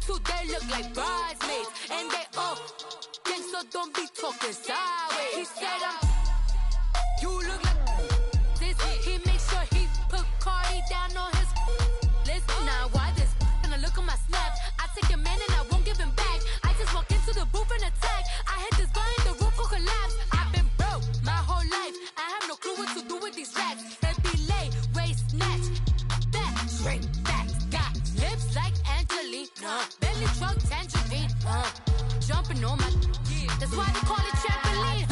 too, they look like bridesmaids. And they all gang, so don't be talking sideways. He said you look like this. He make sure he put Cardi down on his list. Now why this? Gonna look at my snap. I take your man and I won't give him back. I just walk into the booth and attack. I hit this guy in the roof will collapse. I've been broke my whole life. I have no clue what to do with these racks. Heavy lay, waist snatch, back, straight back. Got lips like Angelina, belly truck tangerine. Jumping on my, that's why they call it trampoline.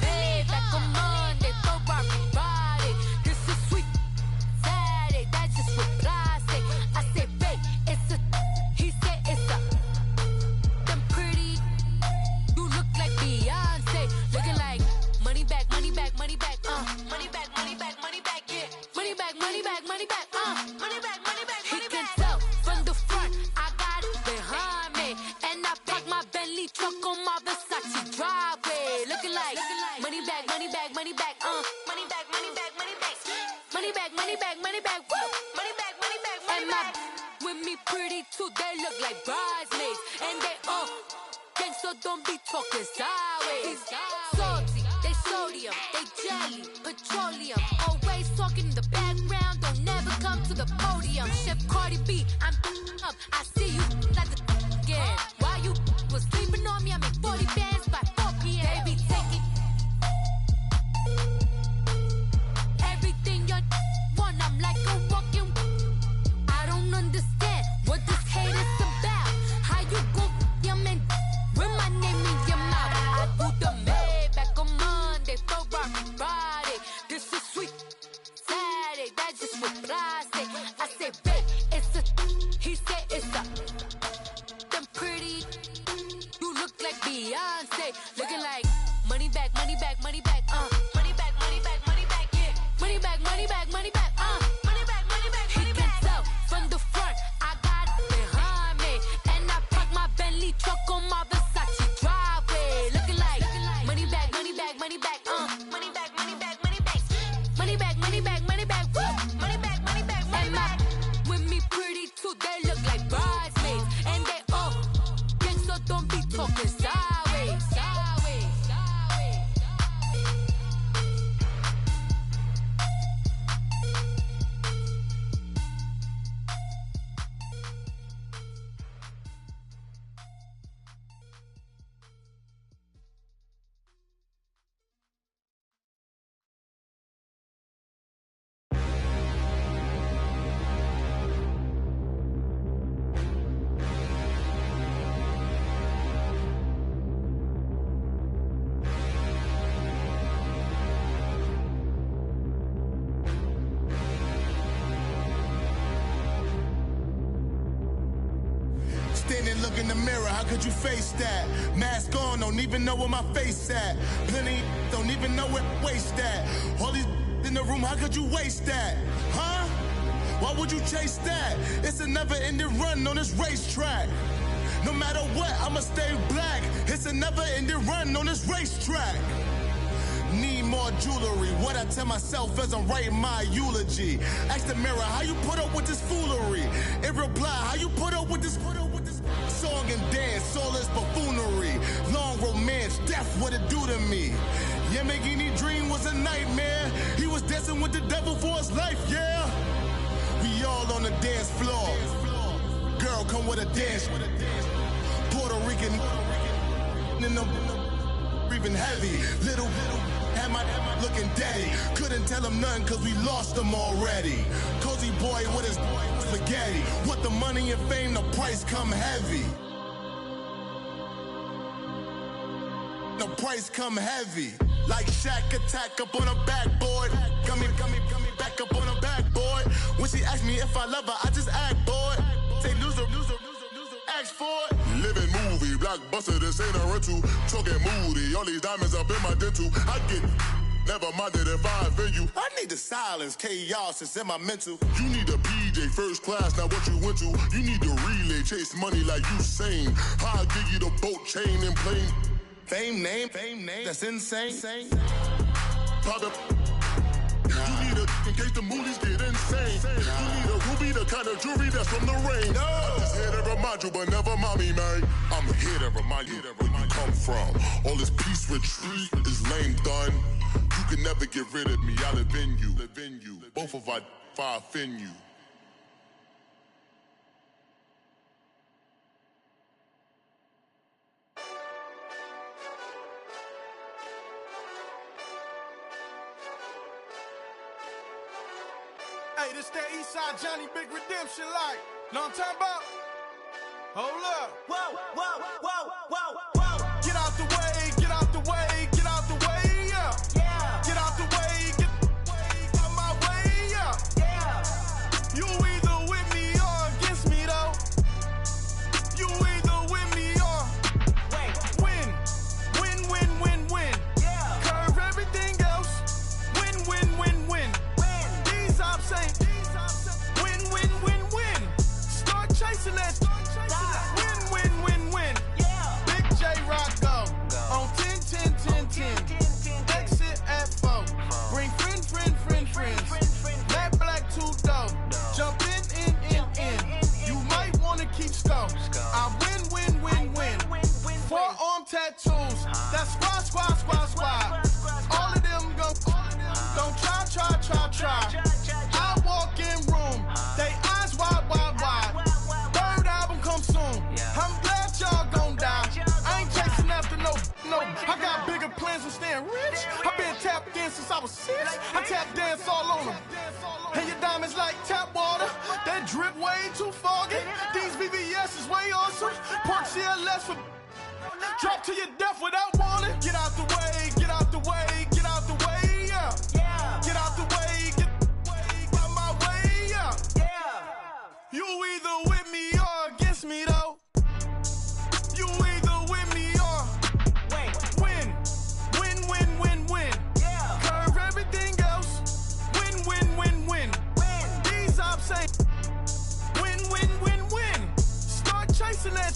Hey, back on Monday, throw rock body. This is sweet Saturday, that's just with plastic. I say, babe, it's a, he said it's a. Them pretty, you look like Beyonce, looking like money back, money back, money back, money back, money back, money back, yeah, money back, money back, money back, money back, money back. He can tell from the front, I got it behind me, and I park my Bentley truck on my Versace driveway, looking like money back, money back, money back, money back, money back, money back, money back, money back, money back, woo, money back, money back, money back. With me pretty too, they look like bridesmaids, and they all gang, so don't be talking sideways. Salty, they sodium, they jelly, petroleum, always talking in the background, don't never come to the podium. Chef Cardi B, I'm up, I see you like the again. While you was sleeping on me, I make 40 bands by 4 p.m. Baby, take it. Everything you want, I'm like a walking. I don't understand what this hate is about. How you go, your man, with my name in your mouth. I do the Maybach on Monday, throw rock body. This is sweet Saturday, that's just with plastic. I say, babe, it's a, he said it's a. Them pretty, you look like Beyonce, looking like money back, money back, money back, money back, money back, money back, yeah, money back, money back, money back, money back, money back, money back. He can tell from the front, I got it behind me, and I park my Bentley truck on my Versace driveway, looking like money back, money back, money back, money back, money back, money back, money back, money back, money back, woo, money back, money back, money back. With me pretty too, they look like bridesmaids, and they all gang, so don't be talking sideways, sideways, sideways. Standing, look in the mirror, how could you face that? Mask on, don't even know where my face at. Plenty, don't even know where waist at. All these in the room, how could you waste that? Huh? Why would you chase that? It's a never-ending run on this racetrack. No matter what, I'ma stay black. It's a never-ending run on this racetrack. Need more jewelry. What I tell myself as I'm writing my eulogy. Ask the mirror, how you put up with this foolery? It reply, how you put up with this song and dance, all this buffoonery. Long romance, death, what it do to me? Yeah, Yamagini dream was a nightmare. He was dancing with the devil for his life, yeah. We all on the dance floor. Girl, come with a dance. Puerto Rican in the breathing heavy. Little had my looking daddy. Couldn't tell him nothing cause we lost him already. Cozy boy with his spaghetti. With the money and fame, the price come heavy. The price come heavy. Like Shaq attack up on a backboard. Coming back up on a backboard. When she asked me if I love her, I just act bored. Say loser, ask for it. Living movie, blockbuster, this ain't a rental. Talking moody, all these diamonds up in my dental. I get never minded if I offend you. I need the silence, chaos is in my mental. You need a PJ, first class, not what you went to. You need the relay, chase money like you sane. I'll give you the boat, chain, and plane. Fame name, that's insane. Pop up. You need a in case the movies get insane. You need a ruby, the kind of jewelry that's from the rain. I just hit her on my you, but never mommy, man. I'm here to remind you where you come from. All this peace retreat is lame done. You can never get rid of me, I live in you. Both of our offend you. Hey, this that Eastside Johnny Big Redemption like. Know what I'm talking about? Hold up. Whoa, whoa, whoa, whoa, whoa. Get out the way, get out the way, get out the way, yeah. Yeah. Get out the way, get out my way, yeah. Yeah. You either with me or against me, though. You either with me or win. Win, win, win, win. Yeah. Curve everything else. Win, win, win, win. These ops ain't win, win, win, win. Start chasing that. Win, win, win, win. Yeah. Big J Rock go on 10, 10, 10, 10. Exit at 4. Bring friends. Matt Black 2 dough. Jump in. You might wanna keep score. I win, win, win, win. 4-arm tattoos. That's squad. All of them go. Don't try. I walk in room. They eyes wide. Third album come soon. I'm glad y'all gon' die. I ain't chasing after no. I got bigger plans than staying rich. I been tapped in since I was 6. I tap dance all on them. And your diamonds like tap water. That drip way too foggy. These BBS is way awesome. Park CLS for drop to your death without warning. Get out the way, get out the way, get out the way, yeah. Get out the way, get out my way, yeah. You either with me or against me, though. You either with me or win. Win, win, win, win. Curve everything else. Win, win, win, win. These ops ain't win, win, win, win. Start chasing that.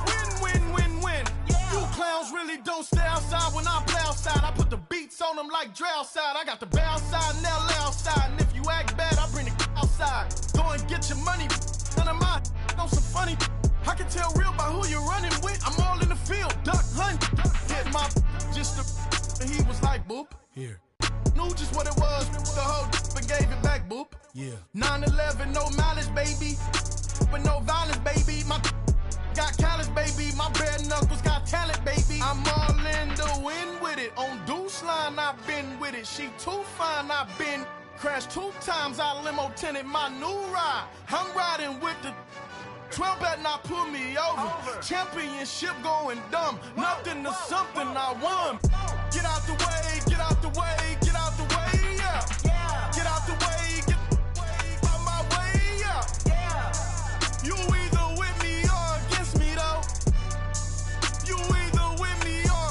Win, win, win, win. You clowns really don't stay outside when I play outside. I put the beats on them like Dre outside. I got the bow side and LA outside. And if you act bad, I bring the outside. Go and get your money. None of my on some funny. I can tell real by who you're running with. I'm all in the field. Duck hunt. Hit my just the and he was like boop. Here. Knew just what it was. The whole and gave it back, boop. Yeah. 9/11, no mileage, baby. But no violence, baby. My got callous, baby. My bare knuckles got talent, baby. I'm all in the wind with it. On Deuce Line, I've been with it. She too fine, I've been crashed 2 times. I limo tinted my new ride. I'm riding with the 12 better not pull me over. Championship going dumb. Nothing to something I won. Get out the way, get out the way, get out the way, yeah. Get out the way, get out my way, yeah. You either with me or against me, though. You either with me or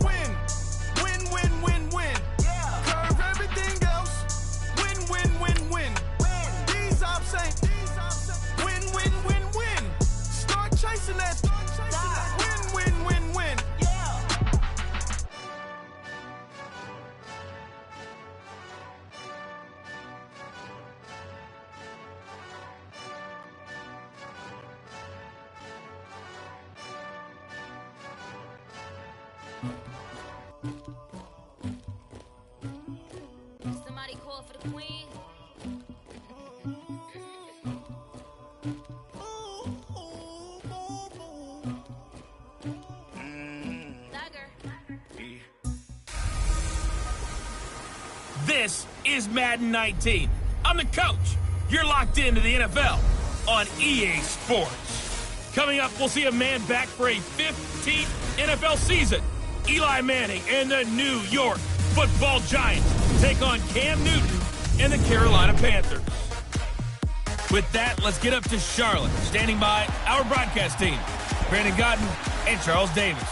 win. Win, win, win, win. Curve everything else. Win, win, win, win. These ops ain't win, win, win, win. Start chasing that. Win, win, win, win. Somebody call for the queen. This is Madden 19. I'm the coach. You're locked into the NFL on EA Sports. Coming up, we'll see a man back for a 15th NFL season. Eli Manning and the New York Football Giants take on Cam Newton and the Carolina Panthers. With that, let's get up to Charlotte. Standing by, our broadcast team, Brandon Godden and Charles Davis.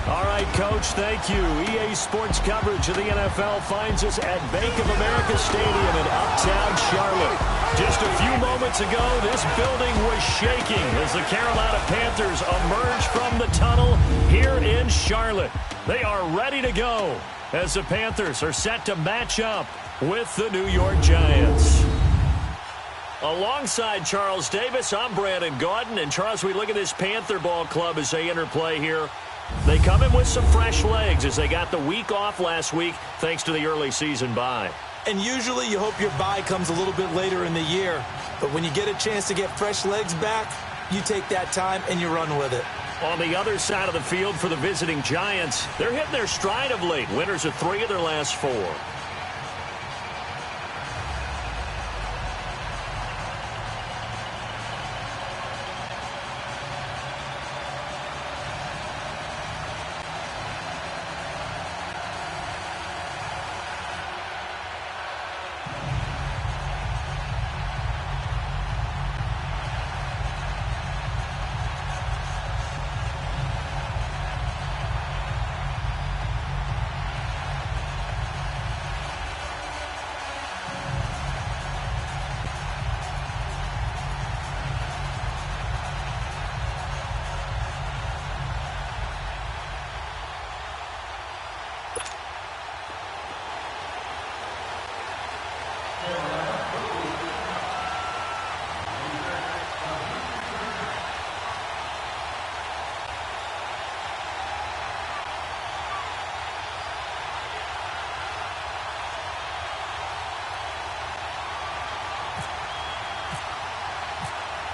All right, Coach, thank you. EA Sports coverage of the NFL finds us at Bank of America Stadium in uptown Charlotte. Just a few moments ago, this building was shaking as the Carolina Panthers emerged from the tunnel here in Charlotte. They are ready to go as the Panthers are set to match up with the New York Giants. Alongside Charles Davis, I'm Brandon Gaudin. And, Charles, we look at this Panther ball club as they enter play here. They come in with some fresh legs as they got the week off last week thanks to the early season bye. And usually you hope your bye comes a little bit later in the year. But when you get a chance to get fresh legs back, you take that time and you run with it. On the other side of the field for the visiting Giants, they're hitting their stride of late. Winners of 3 of their last 4.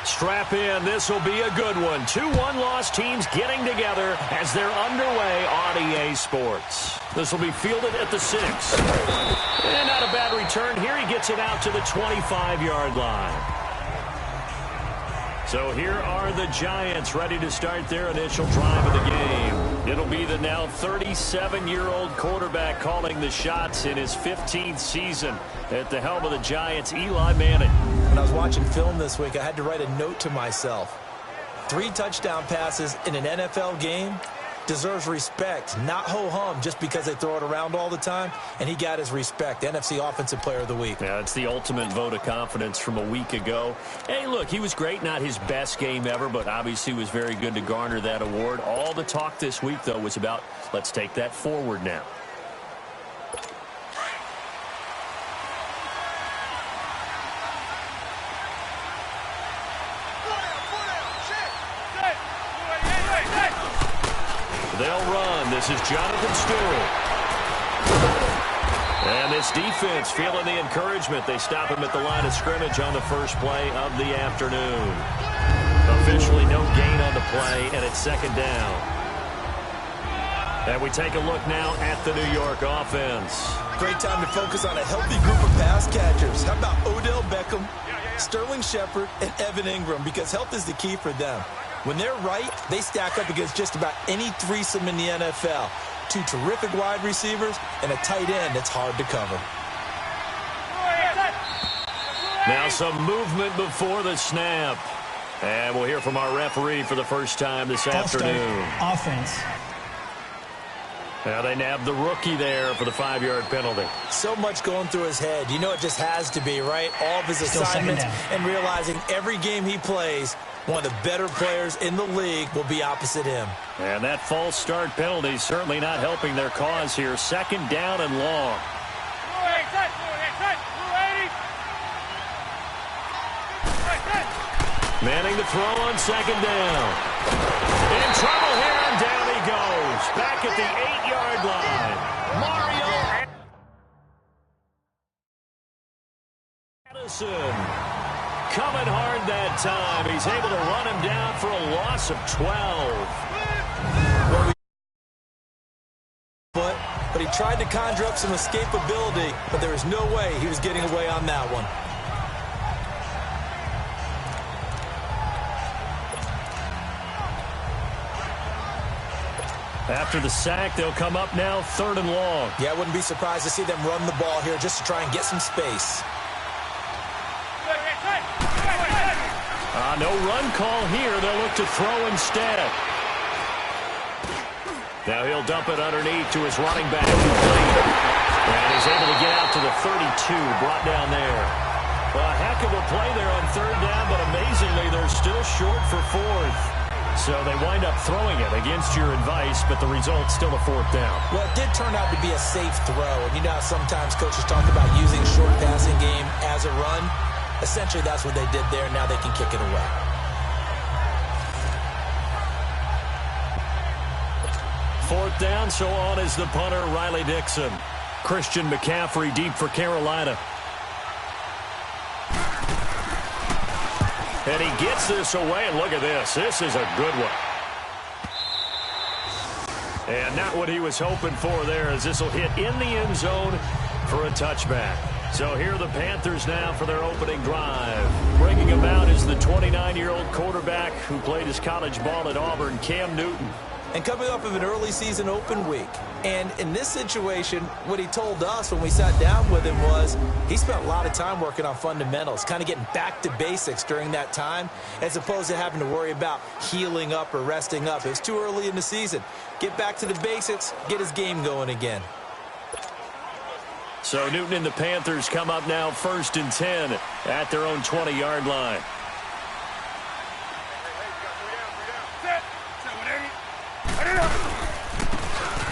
Strap in. This will be a good one. 2 one-loss teams getting together as they're underway on EA Sports. This will be fielded at the 6. And not a bad return here. He gets it out to the 25-yard line. So here are the Giants ready to start their initial drive of the game. It'll be the now 37-year-old quarterback calling the shots in his 15th season at the helm of the Giants, Eli Manning. When I was watching film this week, I had to write a note to myself. 3 touchdown passes in an NFL game deserves respect, not ho-hum just because they throw it around all the time. And he got his respect, NFC Offensive Player of the Week. Yeah, it's the ultimate vote of confidence from a week ago. Hey, look, he was great. Not his best game ever, but obviously was very good to garner that award. All the talk this week, though, was about let's take that forward now. They'll run. This is Jonathan Stewart. And this defense feeling the encouragement. They stop him at the line of scrimmage on the first play of the afternoon. Officially no gain on the play, and it's 2nd down. And we take a look now at the New York offense. Great time to focus on a healthy group of pass catchers. How about Odell Beckham, Sterling Shepard, and Evan Ingram? Because health is the key for them. When they're right, they stack up against just about any threesome in the NFL. 2 terrific wide receivers and a tight end that's hard to cover. Now some movement before the snap. And we'll hear from our referee for the first time this afternoon. Offense. Now they nabbed the rookie there for the 5-yard penalty. So much going through his head. You know it just has to be, right? All of his assignments and realizing every game he plays, one of the better players in the league will be opposite him. And that false start penalty certainly not helping their cause here. 2nd down and long. Manning to throw on 2nd down. In trouble here, and down he goes. Back at the 8-yard line. Mario Addison coming hard that time. He's able to run him down for a loss of 12. But he tried to conjure up some escapability, but there was no way he was getting away on that one. After the sack, they'll come up now 3rd and long. Yeah, I wouldn't be surprised to see them run the ball here just to try and get some space. No run call here. They'll look to throw instead. Now he'll dump it underneath to his running back. And he's able to get out to the 32, brought down there. Well, a heck of a play there on 3rd down, but amazingly, they're still short for 4th. So they wind up throwing it against your advice, but the result's still a 4th down. Well, it did turn out to be a safe throw. And you know how sometimes coaches talk about using short passing game as a run? Essentially, that's what they did there. Now they can kick it away. Fourth down, so on is the punter, Riley Dixon. Christian McCaffrey deep for Carolina. And he gets this away, and look at this. This is a good one. And not what he was hoping for there, as this will hit in the end zone for a touchback. So here are the Panthers now for their opening drive. Bringing him out is the 29-year-old quarterback who played his college ball at Auburn, Cam Newton. And coming off of an early season open week. And in this situation, what he told us when we sat down with him was he spent a lot of time working on fundamentals, kind of getting back to basics during that time, as opposed to having to worry about healing up or resting up. It's too early in the season. Get back to the basics, get his game going again. So Newton and the Panthers come up now 1st and 10 at their own 20-yard line.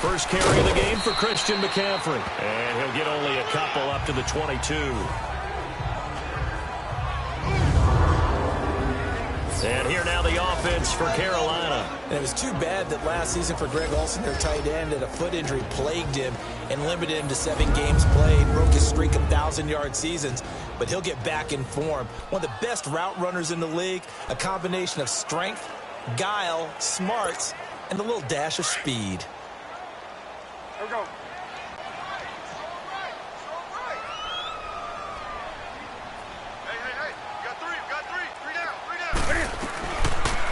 First carry of the game for Christian McCaffrey. And he'll get only a couple up to the 22. And here now the offense for Carolina. And it was too bad that last season for Greg Olsen, their tight end, that a foot injury plagued him and limited him to 7 games played, broke his streak of 1,000-yard seasons. But he'll get back in form. One of the best route runners in the league, a combination of strength, guile, smarts, and a little dash of speed. Here we go. Hey. Three down.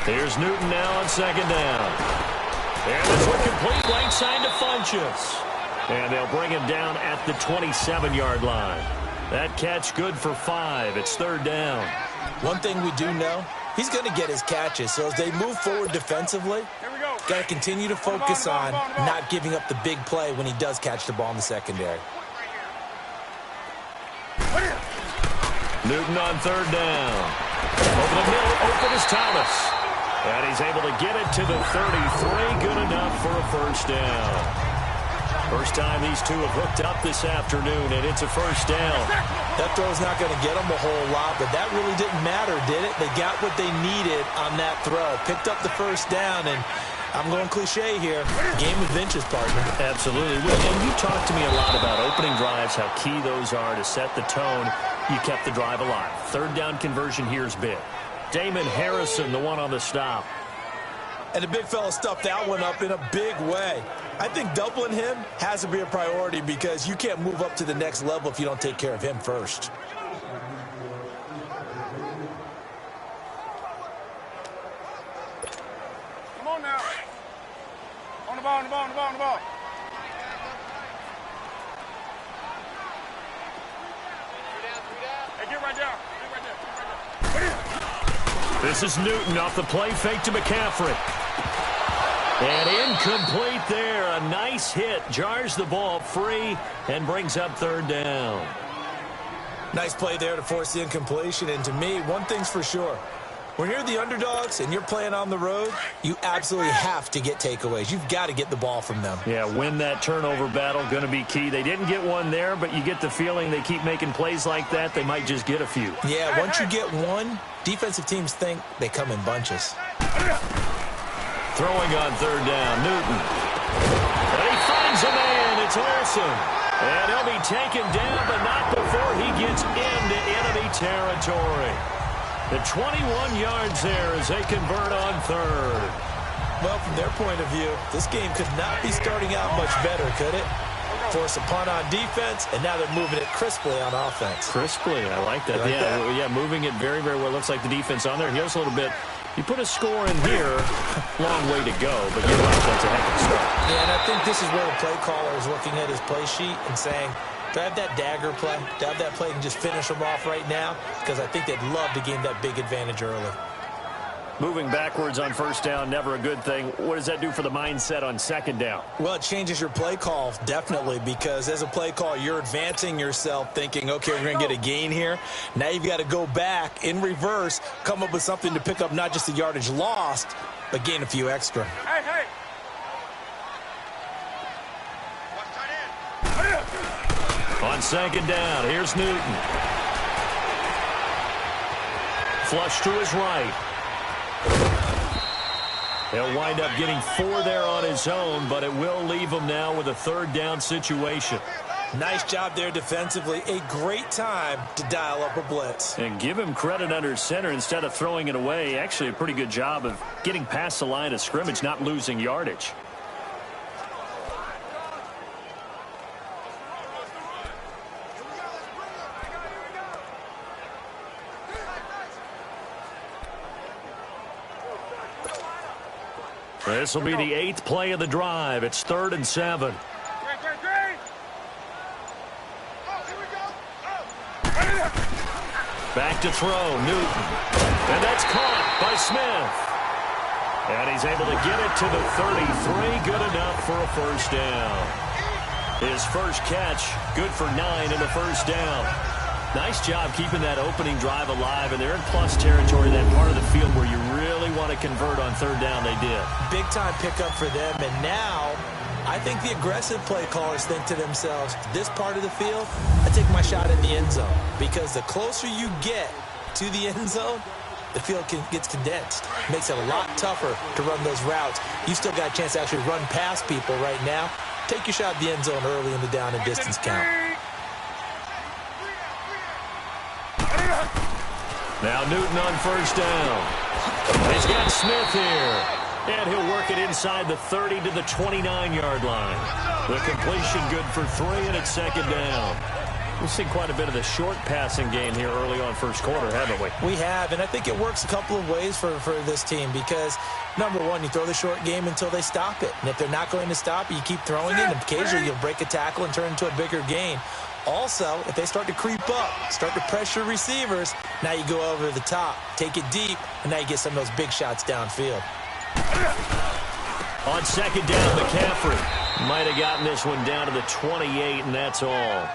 Here's Newton now on 2nd down. And this one complete right side to Funchess. And they'll bring him down at the 27-yard line. That catch good for 5. It's 3rd down. One thing we do know, he's going to get his catches. So as they move forward defensively, got to continue to focus on not giving up the big play when he does catch the ball in the secondary. Newton on 3rd down. Over the middle, open is Thomas. And he's able to get it to the 33. Good enough for a 1st down. First time these two have hooked up this afternoon, and it's a 1st down. That throw's not going to get them a whole lot, but that really didn't matter, did it? They got what they needed on that throw. Picked up the 1st down, and I'm going cliche here. Game of inches, partner. Absolutely. And you talked to me a lot about opening drives, how key those are to set the tone. You kept the drive alive. 3rd down conversion here is big. Damon Harrison, the one on the stop. And the big fella stuffed that one up in a big way. I think doubling him has to be a priority because you can't move up to the next level if you don't take care of him first. Come on now. On the ball. Hey, get right down. This is Newton off the play fake to McCaffrey. And incomplete there. A nice hit. Jars the ball free and brings up 3rd down. Nice play there to force the incompletion. And to me, one thing's for sure. When you're the underdogs and you're playing on the road, you absolutely have to get takeaways. You've got to get the ball from them. Yeah, win that turnover battle, going to be key. They didn't get one there, but you get the feeling they keep making plays like that, they might just get a few. Yeah, once you get one, defensive teams think they come in bunches. Throwing on 3rd down, Newton. And he finds a man. It's Olsen. And he'll be taken down, but not before he gets into enemy territory. The 21 yards there as they convert on 3rd. Well, from their point of view, this game could not be starting out much better, could it? Force a punt on defense, and now they're moving it crisply on offense. Crisply, I like that. Yeah, moving it very, very well. Looks like the defense on there heals a little bit. You put a score in here, long way to go, but you're right, that's a heck of a start. Yeah, and I think this is where the play caller is looking at his play sheet and saying, do I have that dagger play? Do I have that play and just finish them off right now? Because I think they'd love to gain that big advantage early. Moving backwards on 1st down, never a good thing. What does that do for the mindset on 2nd down? Well, it changes your play call, definitely, because as a play call, you're advancing yourself thinking, okay, we're going to get a gain here. Now you've got to go back in reverse, come up with something to pick up not just the yardage lost, but gain a few extra. Hey. On 2nd down, here's Newton. Flush to his right. He'll wind up getting 4 there on his own, but it will leave him now with a 3rd down situation. Nice job there defensively. A great time to dial up a blitz. And give him credit under center instead of throwing it away. Actually, a pretty good job of getting past the line of scrimmage, not losing yardage. This will be the 8th play of the drive. It's 3rd and 7. Back to throw, Newton. And that's caught by Smith. And he's able to get it to the 33. Good enough for a 1st down. His first catch, good for 9 and a 1st down. Nice job keeping that opening drive alive, and they're in plus territory, that part of the field where you really want to convert on 3rd down. They did. Big-time pickup for them, and now I think the aggressive play callers think to themselves, this part of the field, I take my shot in the end zone, because the closer you get to the end zone, the field gets condensed. Makes it a lot tougher to run those routes. You still got a chance to actually run past people right now. Take your shot at the end zone early in the down and distance count. Now Newton on 1st down. He's got Smith here. And he'll work it inside the 30 to the 29-yard line. The completion good for 3, and it's 2nd down. We've seen quite a bit of the short passing game here early on 1st quarter, haven't we? We have, and I think it works a couple of ways for this team because, number one, you throw the short game until they stop it. And if they're not going to stop it, you keep throwing it, and occasionally you'll break a tackle and turn it into a bigger gain. Also, if they start to creep up, start to pressure receivers, now you go over the top, take it deep, and now you get some of those big shots downfield. On 2nd down, McCaffrey might have gotten this one down to the 28, and that's all.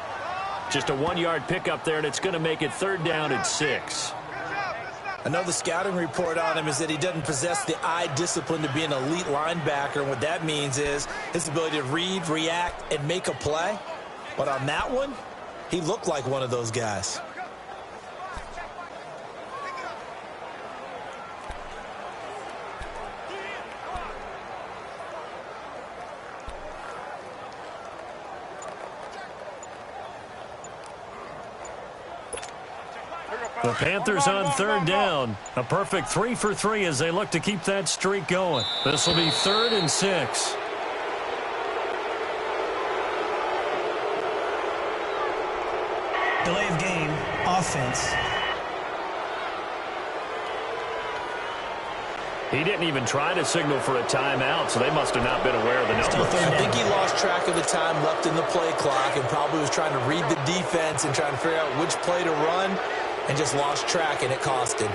Just a 1-yard pickup there, and it's going to make it 3rd down and 6. Another scouting report on him is that he doesn't possess the eye discipline to be an elite linebacker. And what that means is his ability to read, react, and make a play. But on that one, he looked like one of those guys. The Panthers on 3rd down. A perfect 3 for 3 as they look to keep that streak going. This will be 3rd and 6. Delay of game, offense. He didn't even try to signal for a timeout, so they must have not been aware of the numbers. I think he lost track of the time left in the play clock and probably was trying to read the defense and trying to figure out which play to run and just lost track, and it cost him.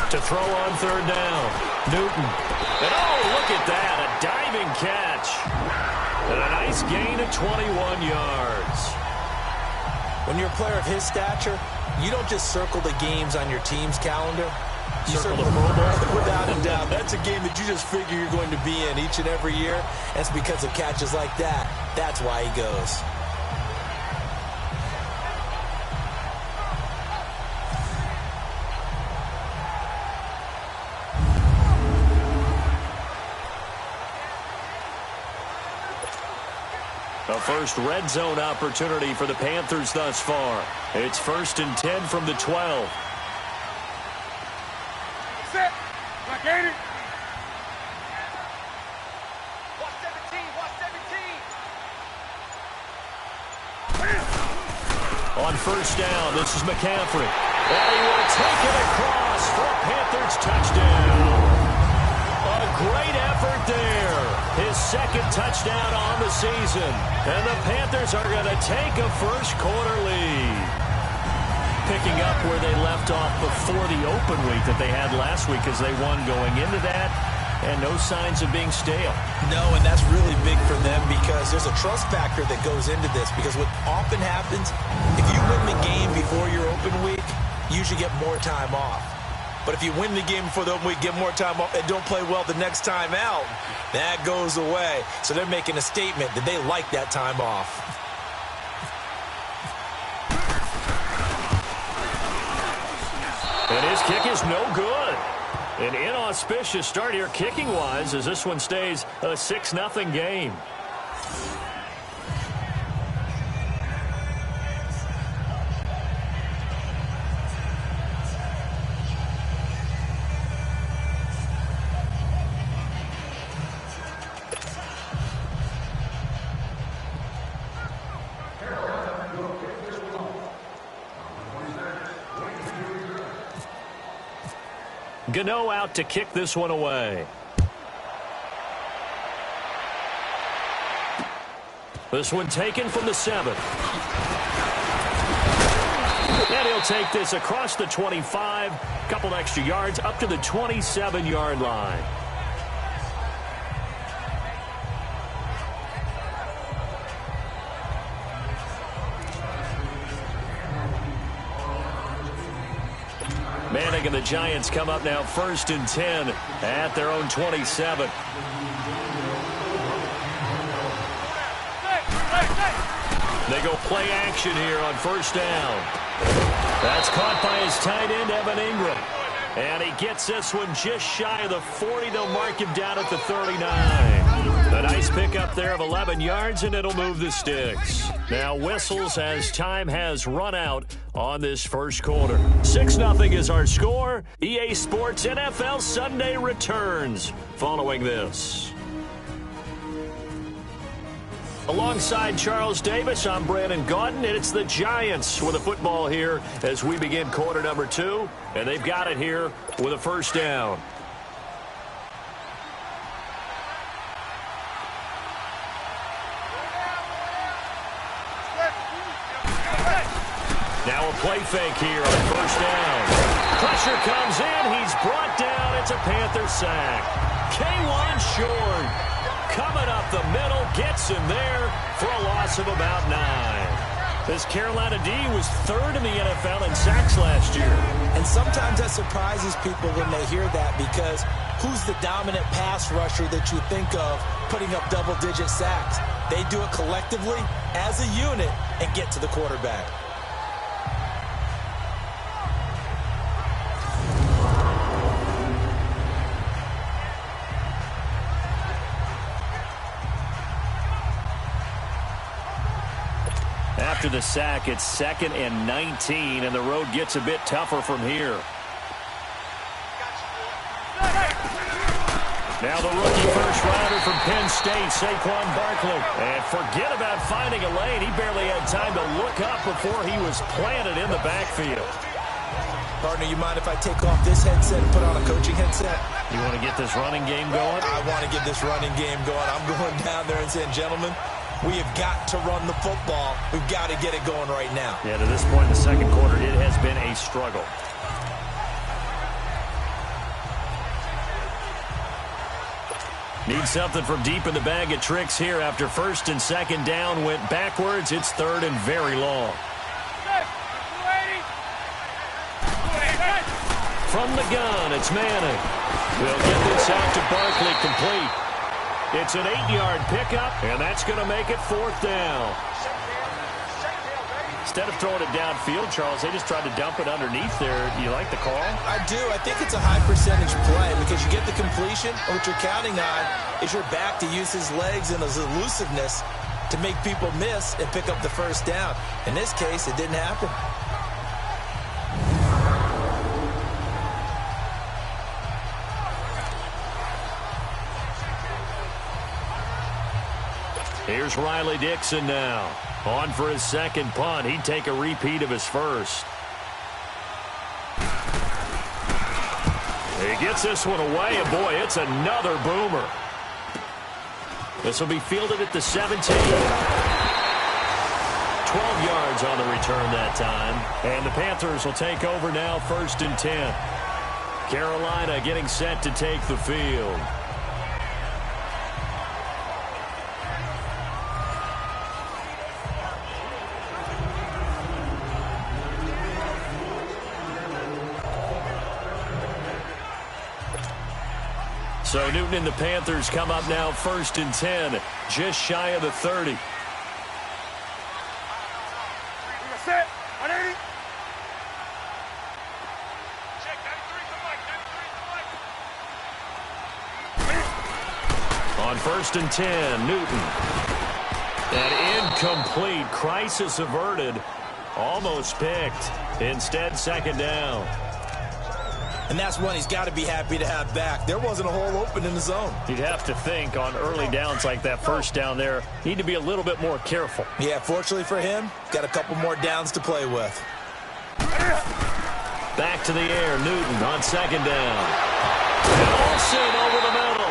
To throw on 3rd down, Newton. And oh, look at that, a diving catch. And a nice gain of 21 yards. When you're a player of his stature, you don't just circle the games on your team's calendar. You circle the Pro Bowl. Without a doubt. That's a game that you just figure you're going to be in each and every year. That's because of catches like that. That's why he goes. The first red zone opportunity for the Panthers thus far. It's 1st and 10 from the 12. Set. Watch 17. On 1st down, this is McCaffrey. And he will take it across for a Panthers touchdown. A great effort there. His 2nd touchdown on the season. And the Panthers are going to take a 1st quarter lead. Picking up where they left off before the open week that they had last week as they won going into that. And no signs of being stale. No, and that's really big for them because there's a trust factor that goes into this. Because what often happens, if you win the game before your open week, you usually get more time off. But if you win the game before the open week, get more time off, and don't play well the next time out, that goes away. So they're making a statement that they like that time off. And his kick is no good. An inauspicious start here kicking-wise as this one stays a 6-0 game. Gano out to kick this one away. This one taken from the 7. And he'll take this across the 25. Couple extra yards up to the 27-yard line. Manning and the Giants come up now 1st and 10 at their own 27. They go play action here on 1st down. That's caught by his tight end, Evan Ingram. And he gets this one just shy of the 40. They'll mark him down at the 39. A nice pickup there of 11 yards, and it'll move the sticks. Now whistles as time has run out on this first quarter. 6-0 is our score. EA Sports NFL Sunday returns following this. Alongside Charles Davis, I'm Brandon Gaudin, and it's the Giants with a football here as we begin quarter number 2, and they've got it here with a 1st down. Now a play fake here on 1st down. Pressure comes in. He's brought down. It's a Panther sack. K1 Short coming up the middle. Gets him there for a loss of about 9. This Carolina D was 3rd in the NFL in sacks last year. And sometimes that surprises people when they hear that, because who's the dominant pass rusher that you think of putting up double-digit sacks? They do it collectively as a unit and get to the quarterback. After the sack, it's 2nd and 19, and the road gets a bit tougher from here. Now the rookie first-rounder from Penn State, Saquon Barkley. And forget about finding a lane. He barely had time to look up before he was planted in the backfield. Partner, you mind if I take off this headset and put on a coaching headset? You want to get this running game going? I want to get this running game going. I'm going down there and saying, gentlemen, we have got to run the football. We've got to get it going right now. Yeah, to this point in the second quarter, it has been a struggle. Need something from deep in the bag of tricks here after 1st and 2nd down went backwards. It's 3rd and very long. From the gun, it's Manning. They'll get this out to Barkley complete. It's an 8-yard pickup, and that's going to make it 4th down. Instead of throwing it downfield, Charles, they just tried to dump it underneath there. You like the call? I do. I think it's a high percentage play because you get the completion, and what you're counting on is your back to use his legs and his elusiveness to make people miss and pick up the 1st down. In this case, it didn't happen. Here's Riley Dixon now. On for his 2nd punt. He'd take a repeat of his 1st. He gets this one away, and boy, it's another boomer. This will be fielded at the 17. 12 yards on the return that time. And the Panthers will take over now 1st and 10. Carolina getting set to take the field. So Newton and the Panthers come up now 1st and 10, just shy of the 30. Set. 180. On 1st and 10, Newton. And incomplete. Crisis averted. Almost picked. Instead, 2nd down. And that's one he's got to be happy to have back. There wasn't a hole open in the zone. You'd have to think on early downs like that 1st down there, need to be a little bit more careful. Yeah, fortunately for him, got a couple more downs to play with. Back to the air, Newton on 2nd down. And Olsen over the middle.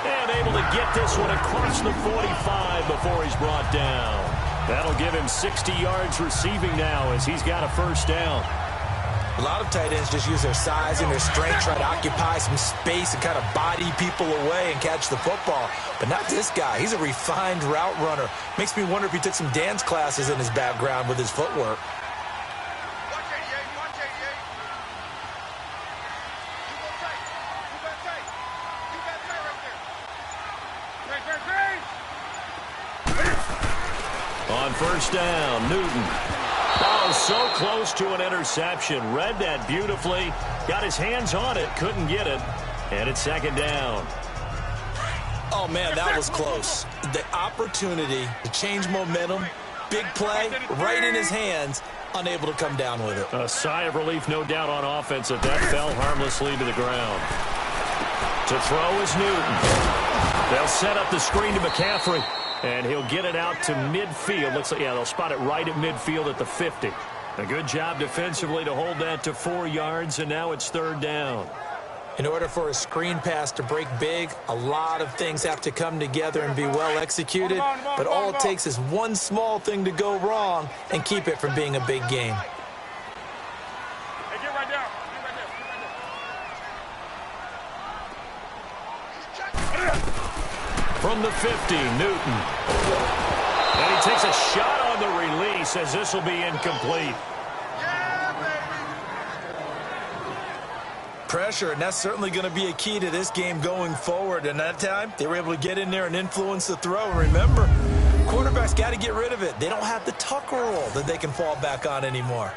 And able to get this one across the 45 before he's brought down. That'll give him 60 yards receiving now as he's got a 1st down. A lot of tight ends just use their size and their strength, try to occupy some space and kind of body people away and catch the football. But not this guy. He's a refined route runner. Makes me wonder if he took some dance classes in his background with his footwork. On 1st down, Newton. Oh, so close to an interception. Read that beautifully. Got his hands on it. Couldn't get it. And it's 2nd down. Oh, man, that was close. The opportunity to change momentum, big play, right in his hands, unable to come down with it. A sigh of relief, no doubt, on offense that fell harmlessly to the ground. To throw is Newton. They'll set up the screen to McCaffrey. And he'll get it out to midfield. Looks like, yeah, they'll spot it right at midfield at the 50. A good job defensively to hold that to 4 yards, and now it's 3rd down. In order for a screen pass to break big, a lot of things have to come together and be well executed. But all it takes is one small thing to go wrong and keep it from being a big game. Hey, get right down. From the 50, Newton. And he takes a shot on the release as this will be incomplete. Pressure, and that's certainly going to be a key to this game going forward. And that time, they were able to get in there and influence the throw. And remember, quarterbacks got to get rid of it. They don't have the tuck roll that they can fall back on anymore.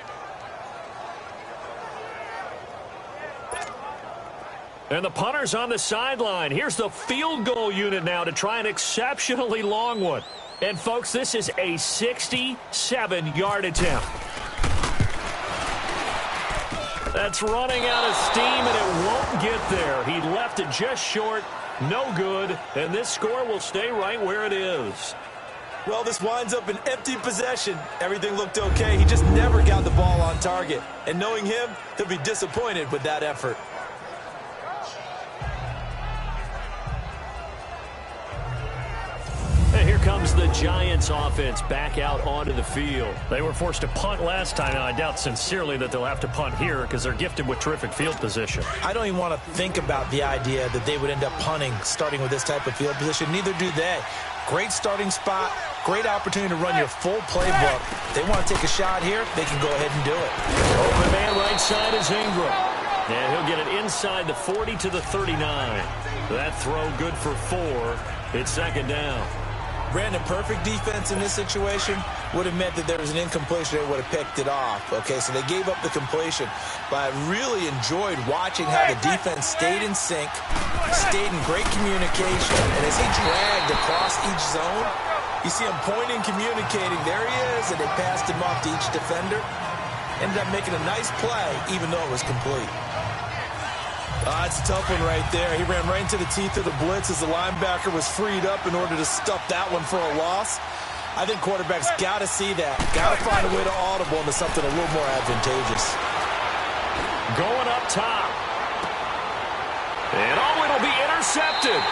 And the punter's on the sideline. Here's the field goal unit now to try an exceptionally long one. And, folks, this is a 67-yard attempt. That's running out of steam, and it won't get there. He left it just short, no good, and this score will stay right where it is. Well, this winds up an empty possession. Everything looked okay. He just never got the ball on target. And knowing him, he'll be disappointed with that effort. And here comes the Giants offense back out onto the field. They were forced to punt last time, and I doubt sincerely that they'll have to punt here because they're gifted with terrific field position. I don't even want to think about the idea that they would end up punting starting with this type of field position. Neither do they. Great starting spot, great opportunity to run your full playbook. If they want to take a shot here, they can go ahead and do it. Open man right side is Ingram. And he'll get it inside the 40 to the 39. That throw good for 4. It's 2nd down. Brandon, perfect defense in this situation would have meant that there was an incompletion. They would have picked it off. Okay, so they gave up the completion. But I really enjoyed watching how the defense stayed in sync, stayed in great communication. And as he dragged across each zone, you see him pointing, communicating. There he is, and they passed him off to each defender. Ended up making a nice play, even though it was complete. It's a tough one right there. He ran right into the teeth of the blitz as the linebacker was freed up in order to stuff that one for a loss. I think quarterbacks got to see that. Got to find a way to audible into something a little more advantageous. Going up top. And it'll be intercepted.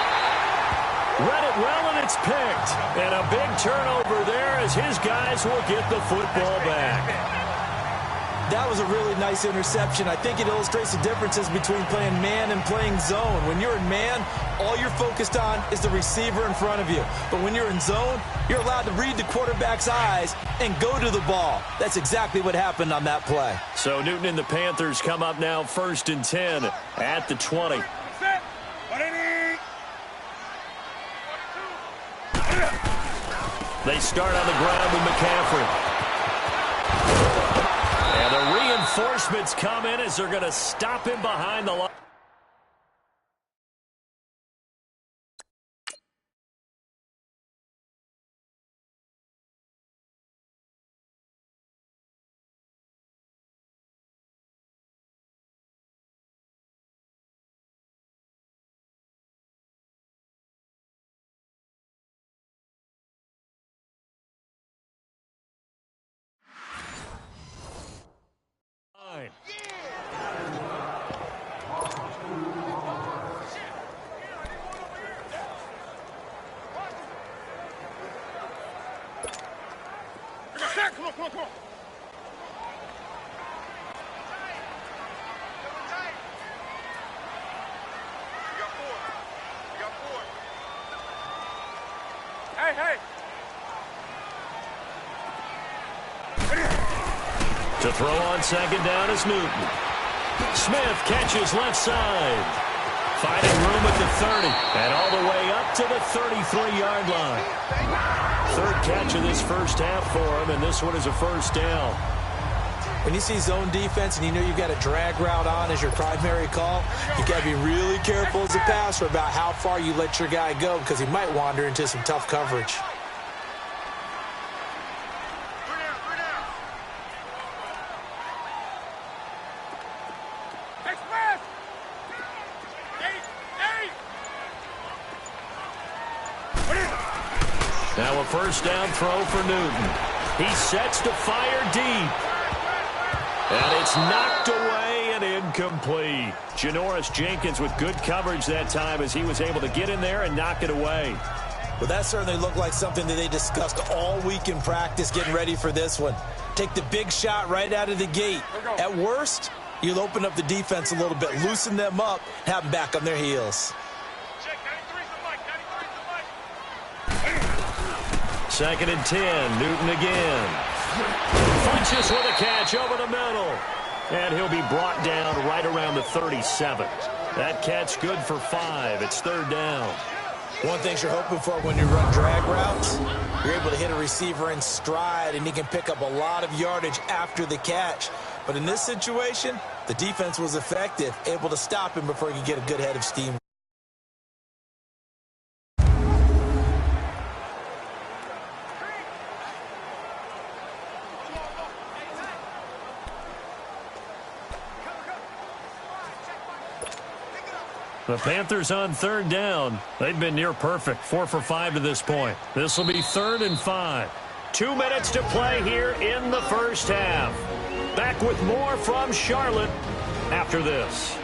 Read it well, and it's picked. And a big turnover there as his guys will get the football back. That was a really nice interception. I think it illustrates the differences between playing man and playing zone. When you're in man, all you're focused on is the receiver in front of you. But when you're in zone, you're allowed to read the quarterback's eyes and go to the ball. That's exactly what happened on that play. So Newton and the Panthers come up now 1st and 10 at the 20. Set. 180. They start on the ground with McCaffrey. And the reinforcements come in as they're going to stop him behind the line. Come on. Hey. To throw on second down is Newton. Smith catches left side. Finding room at the 30. And all the way up to the 33-yard line. Third catch of this first half for him, and this one is a first down. When you see zone defense and you know you've got a drag route on as your primary call, you got to be really careful as a passer about how far you let your guy go because he might wander into some tough coverage. Now a first down throw for Newton. He sets to fire deep. And it's knocked away and incomplete. Janoris Jenkins with good coverage that time as he was able to get in there and knock it away. Well, that certainly looked like something that they discussed all week in practice getting ready for this one. Take the big shot right out of the gate. At worst, you'll open up the defense a little bit, loosen them up, have them back on their heels. Second and 10, Newton again. Punches with a catch over the middle. And he'll be brought down right around the 37. That catch good for 5. It's third down. One thing you're hoping for when you run drag routes, you're able to hit a receiver in stride and he can pick up a lot of yardage after the catch. But in this situation, the defense was effective, able to stop him before he could get a good head of steam. The Panthers on third down. They've been near perfect, 4 for 5 to this point. This will be 3rd and 5. 2 minutes to play here in the first half. Back with more from Charlotte after this.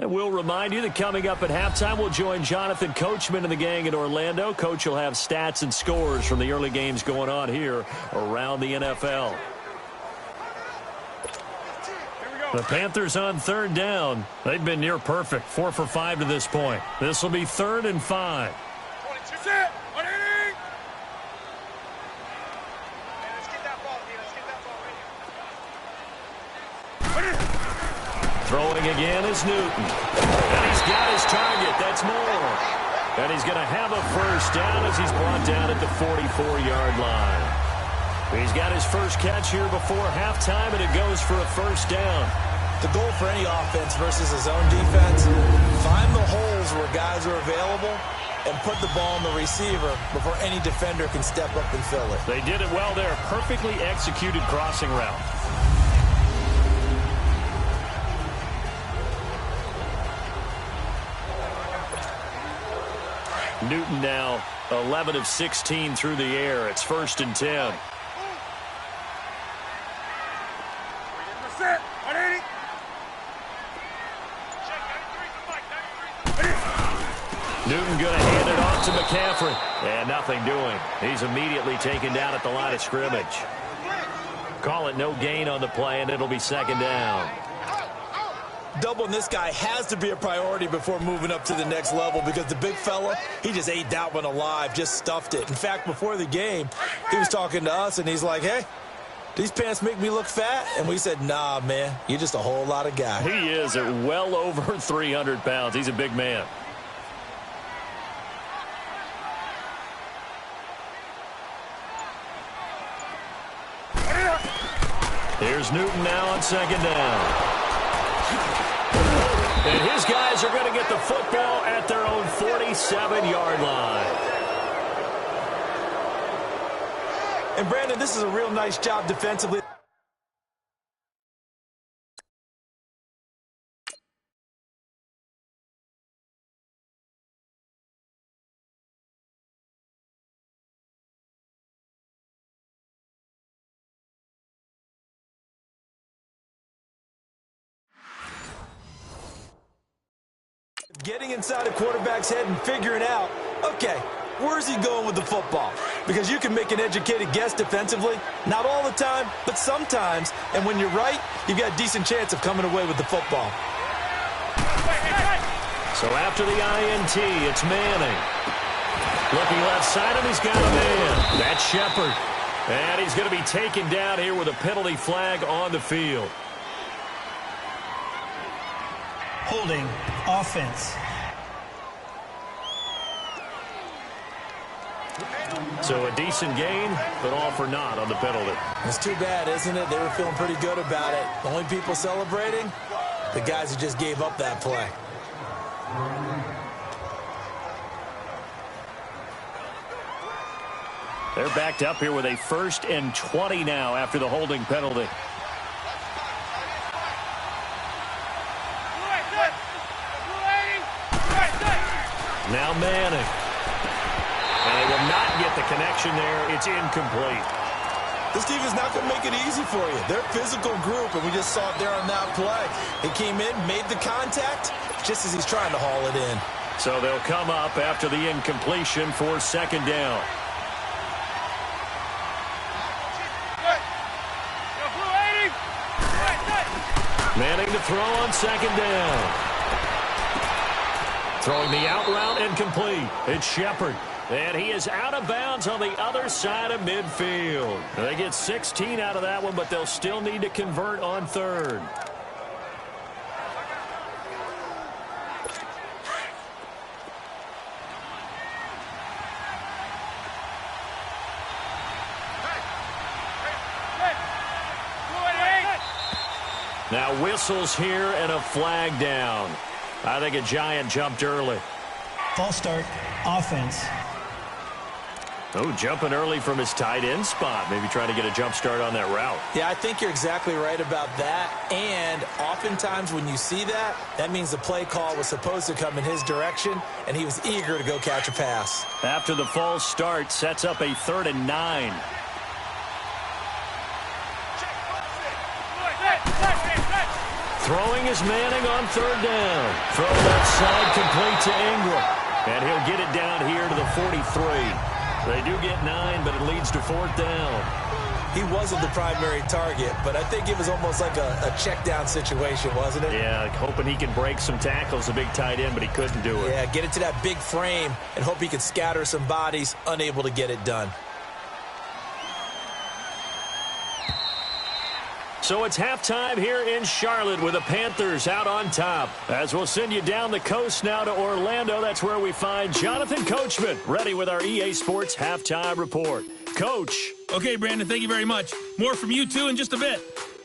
And we'll remind you that coming up at halftime, we'll join Jonathan Coachman and the gang in Orlando. Coach will have stats and scores from the early games going on here around the NFL. The Panthers on third down. They've been near perfect, 4 for 5 to this point. This will be 3rd and 5. Throwing again is Newton. And he's got his target. That's more. And he's going to have a first down as he's brought down at the 44-yard line. He's got his first catch here before halftime, and it goes for a first down. The goal for any offense versus a zone defense, find the holes where guys are available and put the ball on the receiver before any defender can step up and fill it. They did it well there. Perfectly executed crossing route. Newton now 11 of 16 through the air. It's 1st and 10. Newton going to hand it off to McCaffrey. And nothing doing. He's immediately taken down at the line of scrimmage. Call it no gain on the play, and it'll be 2nd down. Doubling this guy has to be a priority before moving up to the next level because the big fella, he just ate that one alive, just stuffed it. In fact, before the game, he was talking to us, and he's like, hey, these pants make me look fat? And we said, nah, man, you're just a whole lot of guy. He is at well over 300 pounds. He's a big man. Here's Newton now on second down. And his guys are going to get the football at their own 47-yard line. And, Brandon, this is a real nice job defensively. Getting inside a quarterback's head and figuring out, okay, where's he going with the football? Because you can make an educated guess defensively, not all the time, but sometimes. And when you're right, you've got a decent chance of coming away with the football. So after the INT, it's Manning. Looking left side, and he's got a man. That's Shepard. And he's going to be taken down here with a penalty flag on the field. Holding offense. So a decent gain, but all for naught on the penalty. It's too bad, isn't it? They were feeling pretty good about it. The only people celebrating, the guys who just gave up that play. They're backed up here with a 1st and 20 now after the holding penalty. Now Manning. And they will not get the connection there. It's incomplete. This team is not going to make it easy for you. They're a physical group, and we just saw it there on that play. He came in, made the contact, just as he's trying to haul it in. So they'll come up after the incompletion for second down. Manning to throw on second down. Throwing the out route incomplete. It's Shepard. And he is out of bounds on the other side of midfield. They get 16 out of that one, but they'll still need to convert on third. Now whistles here and a flag down. I think a Giant jumped early. False start, offense. Oh, jumping early from his tight end spot. Maybe trying to get a jump start on that route. Yeah, I think you're exactly right about that. And oftentimes when you see that, that means the play call was supposed to come in his direction, and he was eager to go catch a pass. After the false start, sets up a 3rd and 9. Throwing is Manning on 3rd down. Throw left side complete to Ingram. And he'll get it down here to the 43. They do get 9, but it leads to 4th down. He wasn't the primary target, but I think it was almost like a check down situation, wasn't it? Yeah, hoping he can break some tackles, a big tight end, but he couldn't do it. Yeah, get it to that big frame and hope he could scatter some bodies, unable to get it done. So it's halftime here in Charlotte with the Panthers out on top. As we'll send you down the coast now to Orlando, that's where we find Jonathan Coachman, ready with our EA Sports Halftime Report. Coach. Okay, Brandon, thank you very much. More from you two in just a bit.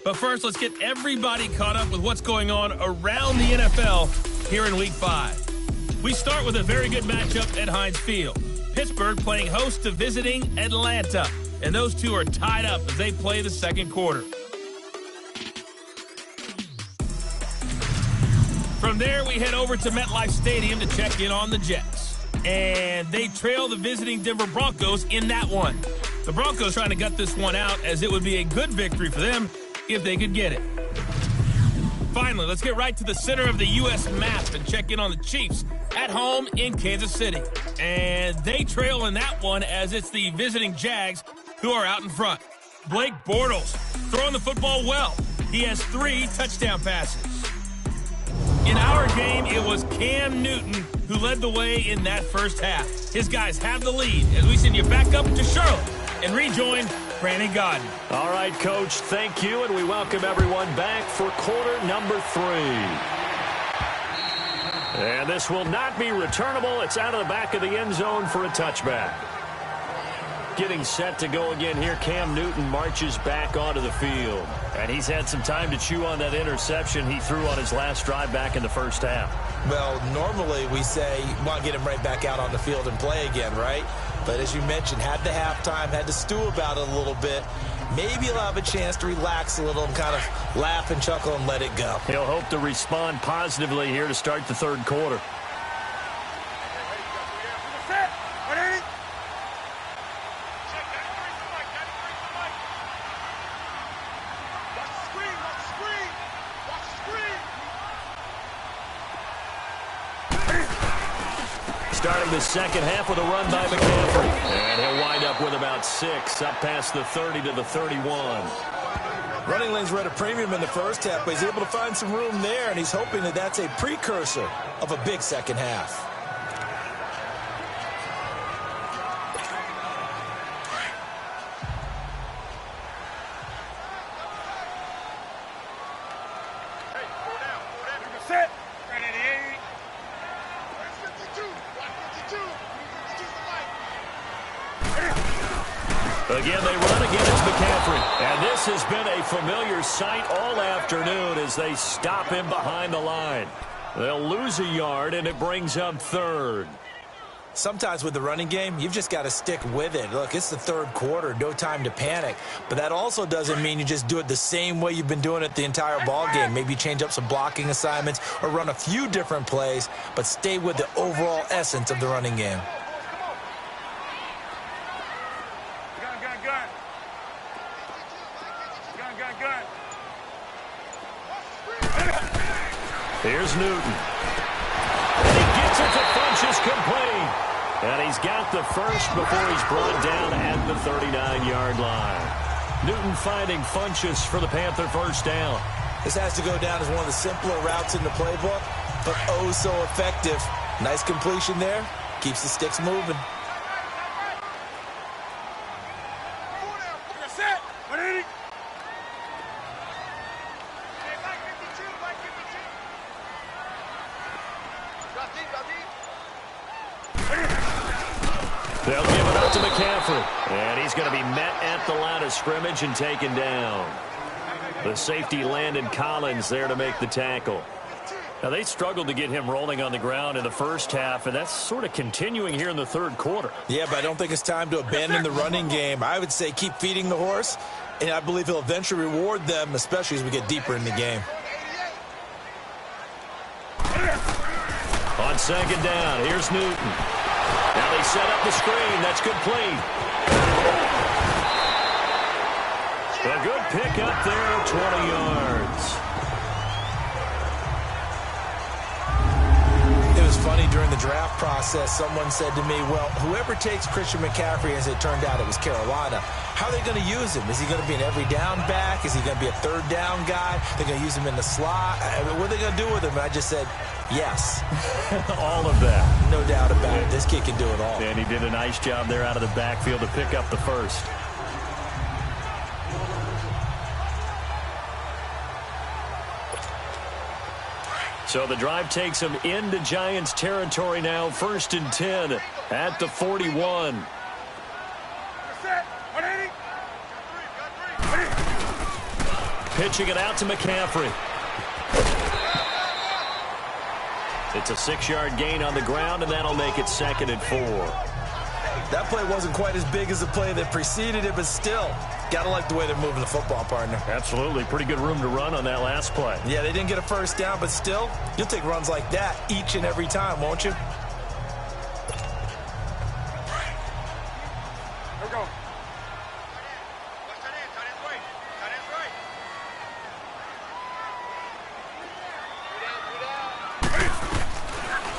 But first, let's get everybody caught up with what's going on around the NFL here in Week 5. We start with a very good matchup at Heinz Field. Pittsburgh playing host to visiting Atlanta. And those two are tied up as they play the second quarter. From there, we head over to MetLife Stadium to check in on the Jets. And they trail the visiting Denver Broncos in that one. The Broncos trying to gut this one out, as it would be a good victory for them if they could get it. Finally, let's get right to the center of the U.S. map and check in on the Chiefs at home in Kansas City. And they trail in that one, as it's the visiting Jags who are out in front. Blake Bortles throwing the football well. He has 3 touchdown passes. In our game, it was Cam Newton who led the way in that first half. His guys have the lead as we send you back up to Charlotte and rejoin Brandon Gaudin. All right, Coach, thank you, and we welcome everyone back for quarter number 3. And this will not be returnable. It's out of the back of the end zone for a touchback. Getting set to go again here, Cam Newton marches back onto the field. And he's had some time to chew on that interception he threw on his last drive back in the first half. Well, normally we say you want to get him right back out on the field and play again, right? But as you mentioned, had the halftime, had to stew about it a little bit. Maybe he'll have a chance to relax a little and kind of laugh and chuckle and let it go. He'll hope to respond positively here to start the third quarter. Starting the second half with a run by McCaffrey. And he'll wind up with about 6, up past the 30 to the 31. Running lanes were at a premium in the first half, but he's able to find some room there, and he's hoping that that's a precursor of a big second half. Again, they run against McCaffrey. And this has been a familiar sight all afternoon as they stop him behind the line. They'll lose a yard, and it brings up third. Sometimes with the running game, you've just got to stick with it. Look, it's the third quarter, no time to panic. But that also doesn't mean you just do it the same way you've been doing it the entire ball game. Maybe change up some blocking assignments or run a few different plays, but stay with the overall essence of the running game. Here's Newton. And he gets it to Funchess complete. And he's got the first before he's brought down at the 39-yard line. Newton finding Funchess for the Panther first down. This has to go down as one of the simpler routes in the playbook, but oh so effective. Nice completion there. Keeps the sticks moving. They'll give it up to McCaffrey. And he's going to be met at the line of scrimmage and taken down. The safety Landon Collins there to make the tackle. Now, they struggled to get him rolling on the ground in the first half, and that's sort of continuing here in the third quarter. Yeah, but I don't think it's time to abandon the running game. I would say keep feeding the horse, and I believe he'll eventually reward them, especially as we get deeper in the game. On second down, here's Newton. Now they set up the screen. That's complete. A good pickup there, 20 yards. It was funny during the draft process. Someone said to me, well, whoever takes Christian McCaffrey, as it turned out it was Carolina, how are they going to use him? Is he going to be an every down back? Is he going to be a third down guy? They're going to use him in the slot? What are they going to do with him? And I just said, yes. All of that. No doubt about it. This kid can do it all. And he did a nice job there out of the backfield to pick up the first. So the drive takes him into Giants territory now. 1st and 10 at the 41. Pitching it out to McCaffrey. It's a 6-yard gain on the ground, and that'll make it 2nd and 4. That play wasn't quite as big as the play that preceded it, but still, gotta like the way they're moving the football, partner. Absolutely. Pretty good room to run on that last play. Yeah, they didn't get a first down, but still, you'll take runs like that each and every time, won't you?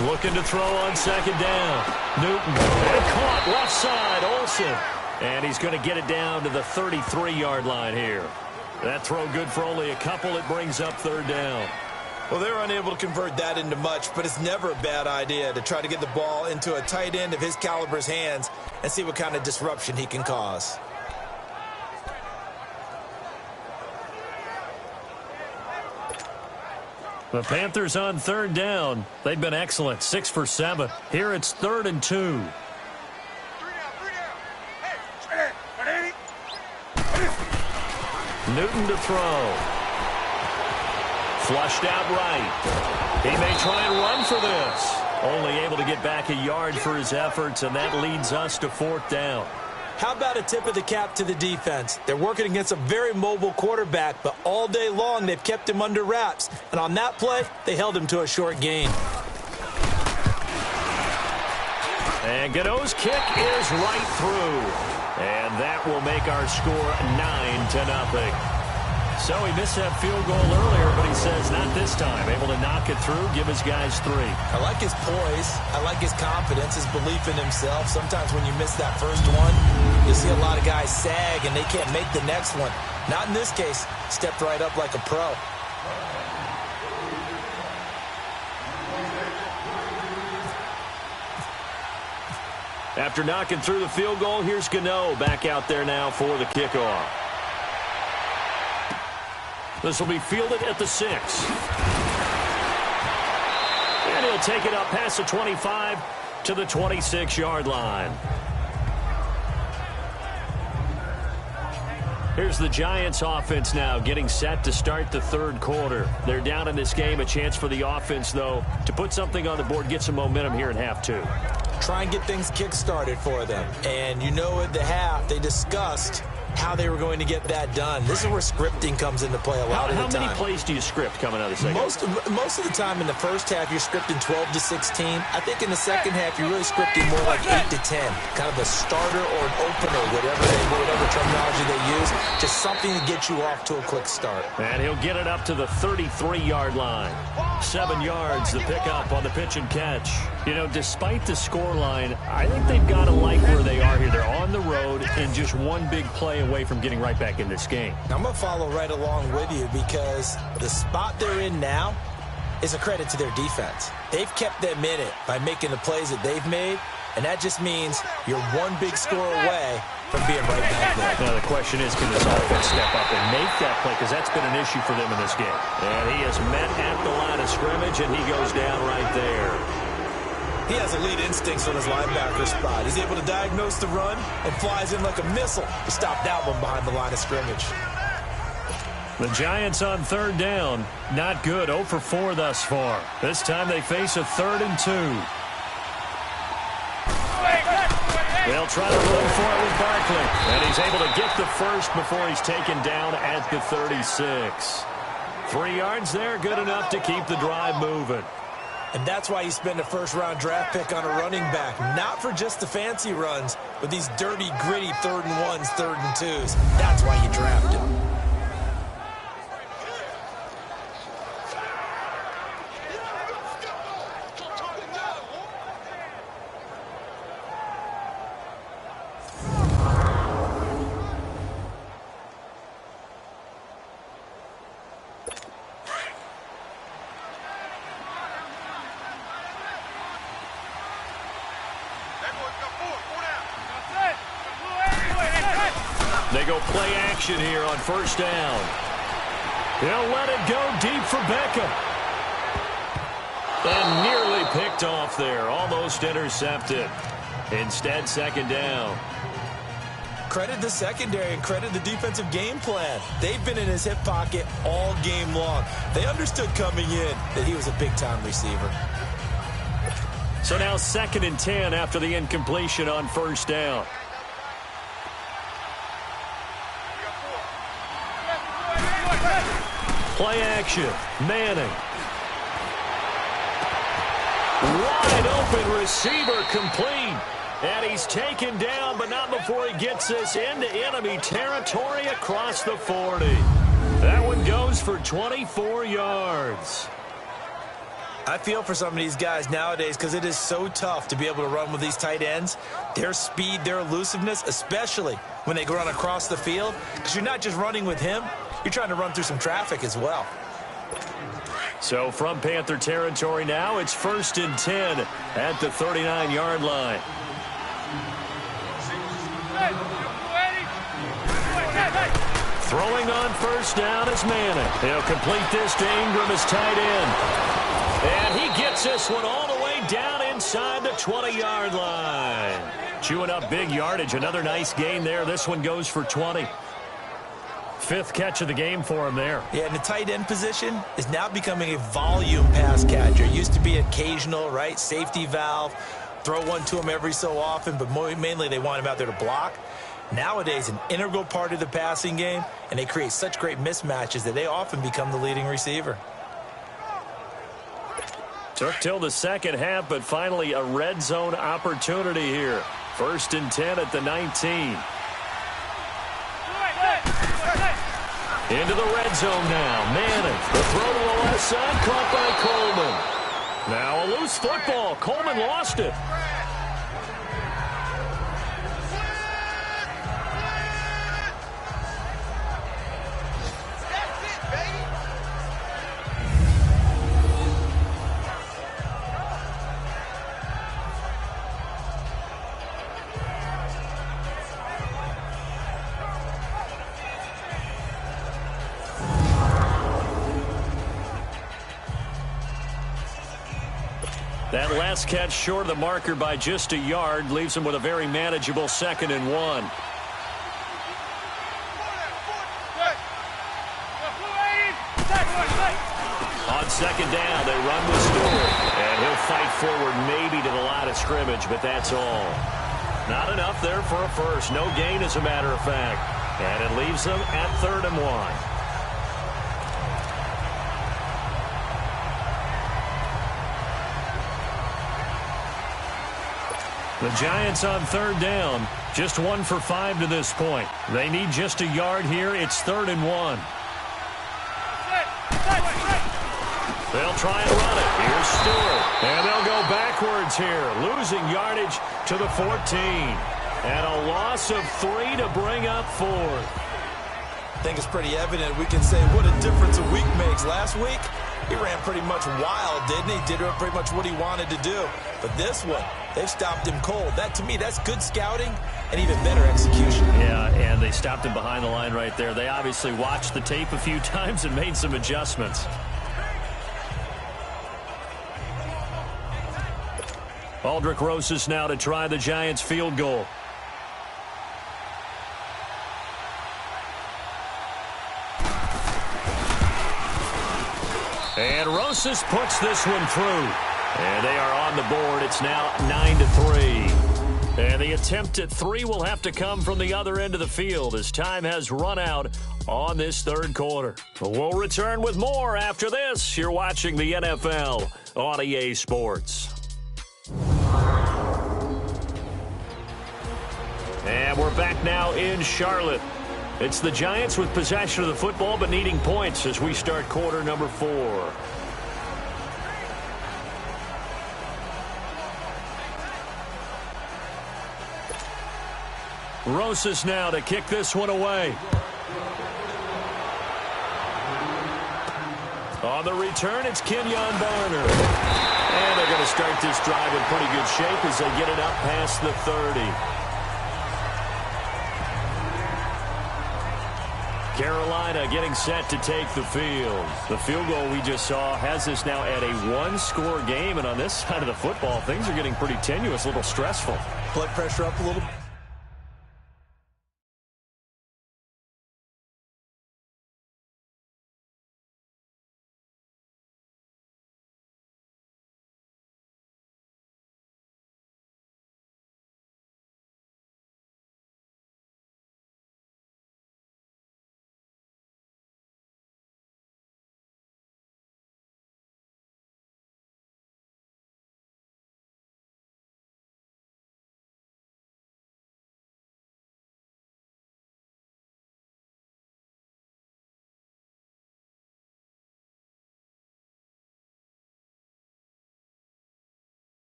Looking to throw on second down. Newton. And caught left side. Olsen. And he's going to get it down to the 33-yard line here. That throw good for only a couple. It brings up 3rd down. Well, they were unable to convert that into much, but it's never a bad idea to try to get the ball into a tight end of his caliber's hands and see what kind of disruption he can cause. The Panthers on third down. They've been excellent, 6 for 7. Here it's 3rd and 2. Newton to throw. Flushed out right. He may try and run for this. Only able to get back a yard for his efforts, and that leads us to 4th down. How about a tip of the cap to the defense? They're working against a very mobile quarterback, but all day long they've kept him under wraps. And on that play, they held him to a short gain. And Godot's kick is right through. And that will make our score 9-0. So he missed that field goal earlier, but he says not this time. Able to knock it through, give his guys 3. I like his poise. I like his confidence, his belief in himself. Sometimes when you miss that first one, you see a lot of guys sag and they can't make the next one. Not in this case. Stepped right up like a pro. After knocking through the field goal, here's Gano back out there now for the kickoff. This will be fielded at the 6. And he'll take it up past the 25 to the 26-yard line. Here's the Giants offense now getting set to start the 3rd quarter. They're down in this game. A chance for the offense, though, to put something on the board, get some momentum here in half 2. Try and get things kick-started for them. And you know at the half, they discussed how they were going to get that done. This is where scripting comes into play a lot of the time. How many plays do you script coming out of the second? Most of the time in the first half, you're scripting 12 to 16. I think in the second half, you're really scripting more like 8 to 10. Kind of a starter or an opener, whatever terminology they use. Just something to get you off to a quick start. And he'll get it up to the 33-yard line. 7 yards, the pickup on the pitch and catch. You know, despite the scoreline, I think they've got to like where they are here. They're on the road and just one big play away from getting right back in this game. I'm going to follow right along with you because the spot they're in now is a credit to their defense. They've kept them in it by making the plays that they've made, and that just means you're one big score away from being right back there. Now the question is, can this offense step up and make that play? Because that's been an issue for them in this game. And he is met at the line of scrimmage, and he goes down right there. He has elite instincts on his linebacker spot. He's able to diagnose the run and flies in like a missile to stop that one behind the line of scrimmage. The Giants on 3rd down. Not good. 0 for 4 thus far. This time they face a 3rd and 2. They'll try to run for it with Barkley. And he's able to get the first before he's taken down at the 36. 3 yards there, good enough to keep the drive moving. And that's why you spend a first-round draft pick on a running back. Not for just the fancy runs, but these dirty, gritty 3rd and 1s, 3rd and 2s. That's why you draft him. They go play action here on 1st down. He'll let it go deep for Beckham. And nearly picked off there. Almost intercepted. Instead, 2nd down. Credit the secondary and credit the defensive game plan. They've been in his hip pocket all game long. They understood coming in that he was a big-time receiver. So now 2nd and 10 after the incompletion on 1st down. Play action. Manning. Wide open receiver complete. And he's taken down, but not before he gets this into enemy territory across the 40. That one goes for 24 yards. I feel for some of these guys nowadays because it is so tough to be able to run with these tight ends. Their speed, their elusiveness, especially when they run across the field. Because you're not just running with him, you're trying to run through some traffic as well. So from Panther territory now, it's 1st and 10 at the 39-yard line. Throwing on first down is Manning. He'll complete this to Ingram as tight end. And he gets this one all the way down inside the 20-yard line. Chewing up big yardage. Another nice gain there. This one goes for 20. Fifth catch of the game for him there. Yeah, and the tight end position is now becoming a volume pass catcher. It used to be occasional, right? Safety valve. Throw one to him every so often, but mainly they want him out there to block. Nowadays, an integral part of the passing game, and they create such great mismatches that they often become the leading receiver. Took till the second half, but finally a red zone opportunity here. 1st and 10 at the 19. Into the red zone now. Manning. The throw to the left side, caught by Coleman. Now a loose football. Coleman lost it. That last catch short of the marker by just a yard leaves him with a very manageable 2nd and 1. On 2nd down, they run with Stewart. And he'll fight forward maybe to the line of scrimmage, but that's all. Not enough there for a first. No gain, as a matter of fact. And it leaves them at 3rd and 1. The Giants on 3rd down, just 1 for 5 to this point. They need just a yard here. It's 3rd and 1. They'll try and run it. Here's Stewart. And they'll go backwards here, losing yardage to the 14. And a loss of 3 to bring up 4th. I think it's pretty evident. We can say what a difference a week makes. Last week, he ran pretty much wild, didn't he? Did pretty much what he wanted to do. But this one, they've stopped him cold. That, to me, that's good scouting and even better execution. Yeah, and they stopped him behind the line right there. They obviously watched the tape a few times and made some adjustments. Aldrick Rosas now to try the Giants field goal. And Rosas puts this one through. And they are on the board. It's now 9-3. And the attempt at 3 will have to come from the other end of the field as time has run out on this 3rd quarter. We'll return with more after this. You're watching the NFL on EA Sports. And we're back now in Charlotte. It's the Giants with possession of the football but needing points as we start quarter number 4. Rosas now to kick this one away. On the return, it's Kenyon Barner. And they're going to start this drive in pretty good shape as they get it up past the 30. Carolina getting set to take the field. The field goal we just saw has this now at a 1-score game. And on this side of the football, things are getting pretty tenuous, a little stressful. Blood pressure up a little.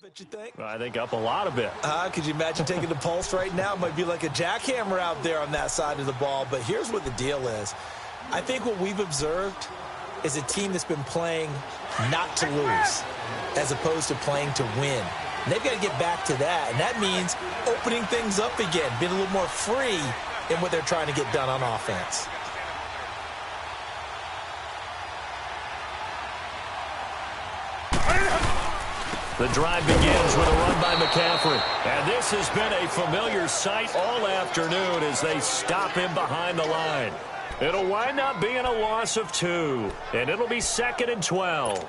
bit, you think? I think up a lot of it. Could you imagine taking the pulse right now? It might be like a jackhammer out there on that side of the ball. But here's what the deal is. I think what we've observed is a team that's been playing not to lose as opposed to playing to win. And they've got to get back to that. And that means opening things up again, being a little more free in what they're trying to get done on offense. The drive begins with a run by McCaffrey. And this has been a familiar sight all afternoon as they stop him behind the line. It'll wind up being a loss of 2. And it'll be 2nd and 12.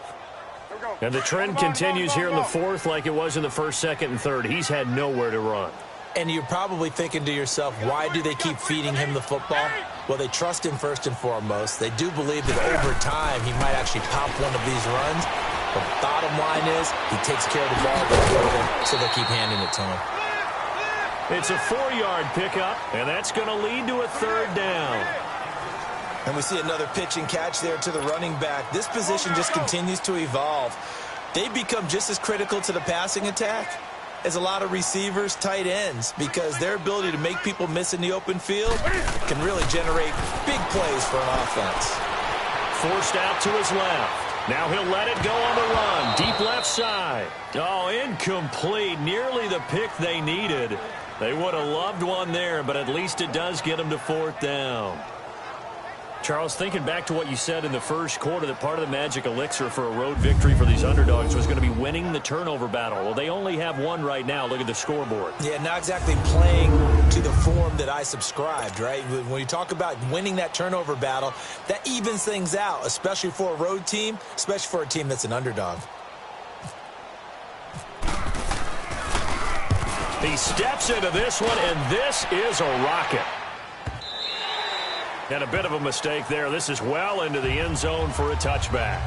And the trend continues here in the fourth like it was in the first, second, and third. He's had nowhere to run. And you're probably thinking to yourself, why do they keep feeding him the football? Well, they trust him first and foremost. They do believe that over time he might actually pop one of these runs. But bottom line is he takes care of the ball, so they'll keep handing it to him. It's a 4-yard pickup, and that's going to lead to a 3rd down. And we see another pitch and catch there to the running back. This position just continues to evolve. They become just as critical to the passing attack as a lot of receivers, tight ends, because their ability to make people miss in the open field can really generate big plays for an offense. Forced out to his left. Now he'll let it go on the run. Deep left side. Oh, incomplete. Nearly the pick they needed. They would have loved one there, but at least it does get them to 4th down. Charles, thinking back to what you said in the first quarter, that part of the magic elixir for a road victory for these underdogs was going to be winning the turnover battle. Well, they only have one right now. Look at the scoreboard. Yeah, not exactly playing to the form that I subscribed, right? When you talk about winning that turnover battle, that evens things out, especially for a road team, especially for a team that's an underdog. He steps into this one, and this is a rocket. And a bit of a mistake there. This is well into the end zone for a touchback.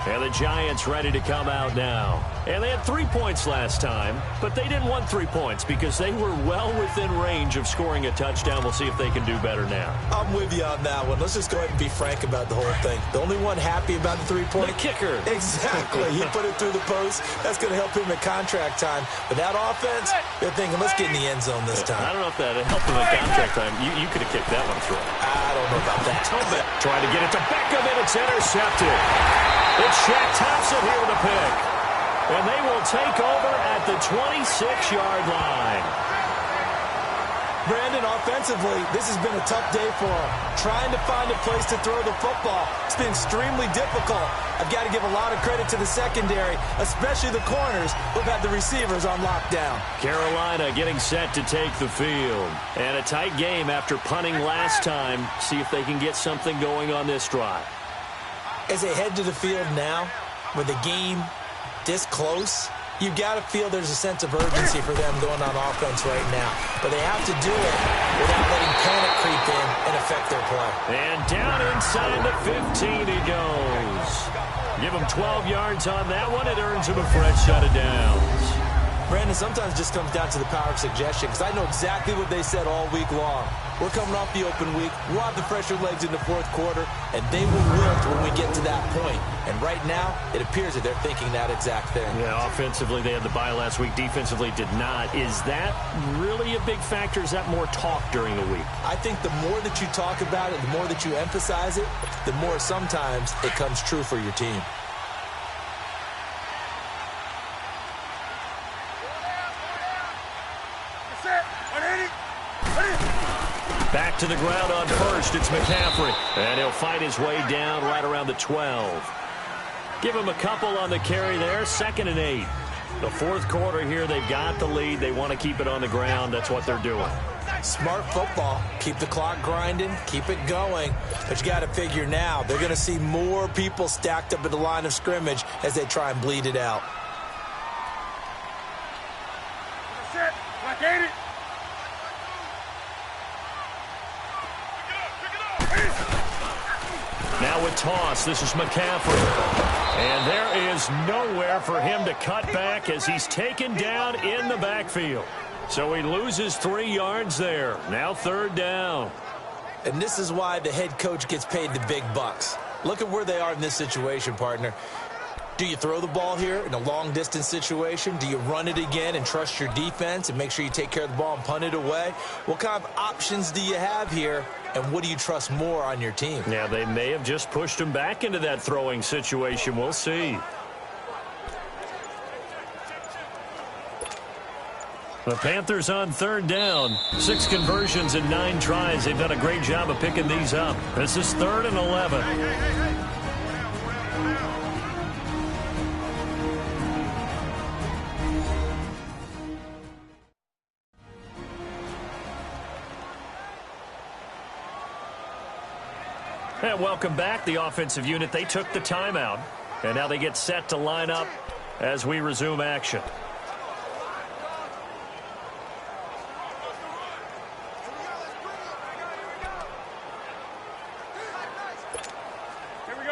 And the Giants ready to come out now. And they had 3 points last time, but they didn't want 3 points because they were well within range of scoring a touchdown. We'll see if they can do better now. I'm with you on that one. Let's just go ahead and be frank about the whole thing. The only one happy about the 3-point? The kicker. Exactly. He put it through the post. That's going to help him at contract time. But that offense, they're thinking, let's get in the end zone this time. I don't know if that helped him at contract time. You could have kicked that one through. I don't know about that. Trying to get it to Beckham, and it's intercepted. It's Shaq Thompson here with a pick. And they will take over at the 26-yard line. Brandon, offensively, this has been a tough day for him. Trying to find a place to throw the football. It's been extremely difficult. I've got to give a lot of credit to the secondary, especially the corners who've had the receivers on lockdown. Carolina getting set to take the field. And a tight game after punting last time. See if they can get something going on this drive. As they head to the field now, with the game this close, you've got to feel there's a sense of urgency for them going on offense right now. But they have to do it without letting panic creep in and affect their play. And down inside the 15 he goes. Give him 12 yards on that one. It earns him a fresh set of downs. Brandon, sometimes it just comes down to the power of suggestion, because I know exactly what they said all week long. We're coming off the open week. We'll have the fresher legs in the fourth quarter, and they will lift when we get to that point. And right now, it appears that they're thinking that exact thing. Yeah, offensively, they had the bye last week. Defensively, did not. Is that really a big factor? Is that more talk during the week? I think the more that you talk about it, the more that you emphasize it, the more sometimes it comes true for your team. Back to the ground on first. It's McCaffrey. And he'll fight his way down right around the 12. Give him a couple on the carry there. 2nd and 8. The fourth quarter here, they've got the lead. They want to keep it on the ground. That's what they're doing. Smart football. Keep the clock grinding. Keep it going. But you got to figure now, they're going to see more people stacked up at the line of scrimmage as they try and bleed it out. Now with toss, this is McCaffrey. And there is nowhere for him to cut back as he's taken down in the backfield. So he loses 3 yards there. Now 3rd down. And this is why the head coach gets paid the big bucks. Look at where they are in this situation, partner. Do you throw the ball here in a long-distance situation? Do you run it again and trust your defense and make sure you take care of the ball and punt it away? What kind of options do you have here, and what do you trust more on your team? Yeah, they may have just pushed him back into that throwing situation. We'll see. The Panthers on third down. 6 conversions in 9 tries. They've done a great job of picking these up. This is 3rd and 11. And welcome back. The offensive unit, they took the timeout. And now they get set to line up as we resume action.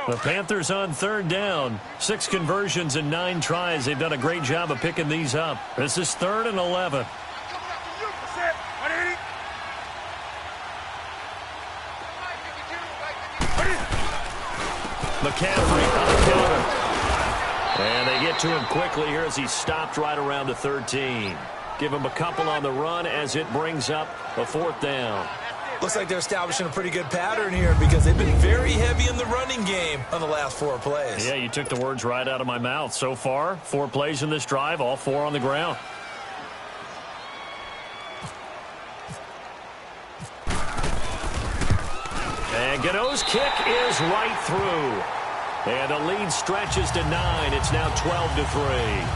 The Panthers on third down. 6 conversions in 9 tries. They've done a great job of picking these up. This is 3rd and 11. McCaffrey on the counter. And they get to him quickly here as he stopped right around the 13. Give him a couple on the run as it brings up a 4th down. Looks like they're establishing a pretty good pattern here because they've been very heavy in the running game on the last 4 plays. Yeah, you took the words right out of my mouth. So far, 4 plays in this drive, all 4 on the ground. And Gano's kick is right through. And the lead stretches to 9. It's now 12-3.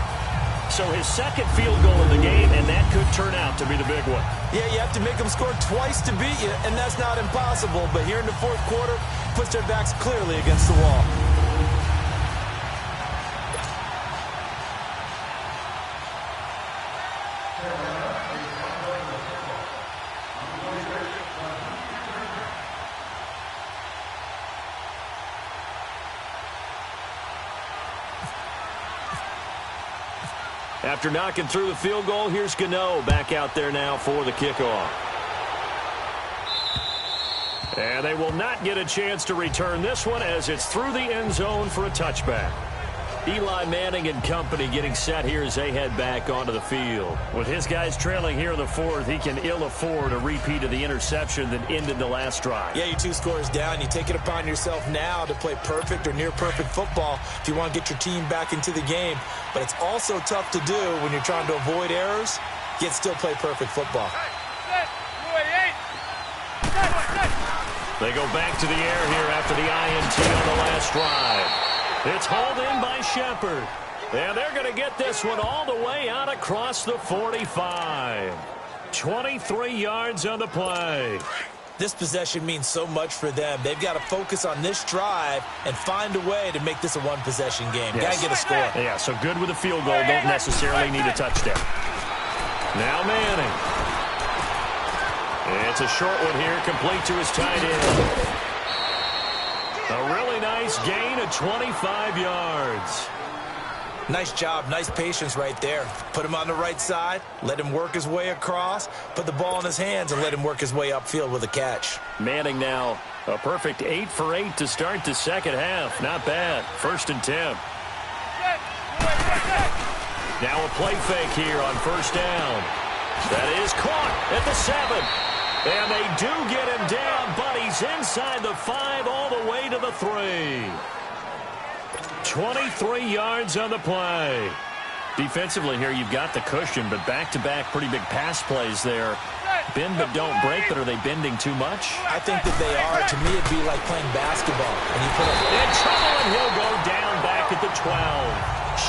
So his second field goal in the game, and that could turn out to be the big one. Yeah, you have to make them score twice to beat you, and that's not impossible. But here in the 4th quarter, puts their backs clearly against the wall. After knocking through the field goal, here's Gano back out there now for the kickoff. And they will not get a chance to return this one as it's through the end zone for a touchback. Eli Manning and company getting set here as they head back onto the field. With his guys trailing here in the 4th, he can ill afford a repeat of the interception that ended the last drive. Yeah, you 2 scores down. You take it upon yourself now to play perfect or near-perfect football if you want to get your team back into the game. But it's also tough to do when you're trying to avoid errors, yet still play perfect football. They go back to the air here after the INT on the last drive. It's hauled in by Shepard. And they're going to get this one all the way out across the 45. 23 yards on the play. This possession means so much for them. They've got to focus on this drive and find a way to make this a one-possession game. Yes. Got to get a score. Yeah, so good with a field goal. Don't necessarily need a touchdown. Now Manning. It's a short one here, complete to his tight end. A really nice gain of 25 yards. Nice job, nice patience right there. Put him on the right side, let him work his way across, put the ball in his hands, and let him work his way upfield with a catch. Manning now a perfect 8 for 8 to start the second half. Not bad. 1st and 10. Now a play fake here on 1st down. That is caught at the 7. And they do get him down, but he's inside the 5 all the way to the 3. 23 yards on the play. Defensively here, you've got the cushion, but back-to-back pretty big pass plays there. Bend but don't break, but are they bending too much? I think that they are. To me, it'd be like playing basketball. And you put in trouble, and he'll go down back at the 12.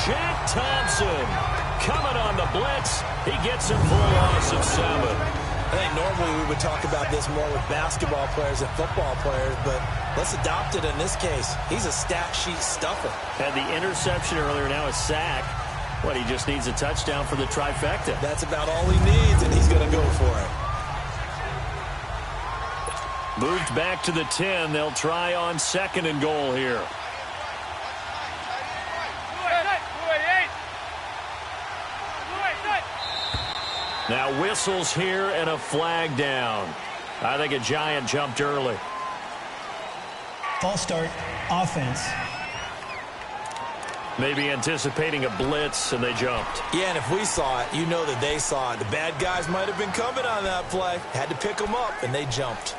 Shaq Thompson coming on the blitz. He gets him for a loss of 7. I think normally we would talk about this more with basketball players and football players, but let's adopt it in this case. He's a stat sheet stuffer. Had the interception earlier, now a sack. What, he just needs a touchdown for the trifecta. That's about all he needs, and he's going to go for it. Moved back to the 10. They'll try on 2nd and goal here. Now whistles here and a flag down. I think a Giant jumped early. False start, offense. Maybe anticipating a blitz, and they jumped. Yeah, and if we saw it, you know that they saw it. The bad guys might have been coming on that play. Had to pick them up, and they jumped.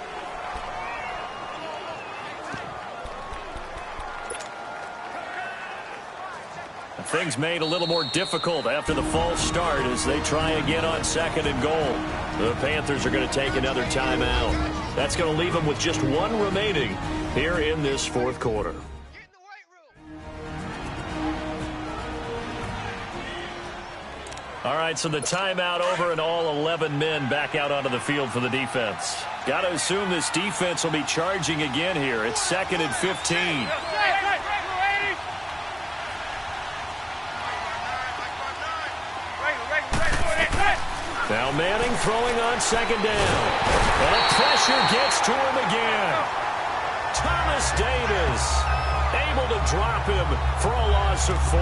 Things made a little more difficult after the false start as they try again on 2nd and goal. The Panthers are going to take another timeout. That's going to leave them with just one remaining here in this 4th quarter. All right, so the timeout over and all 11 men back out onto the field for the defense. Got to assume this defense will be charging again here. It's 2nd and 15. Now Manning throwing on 2nd down. And pressure gets to him again. Thomas Davis able to drop him for a loss of 4.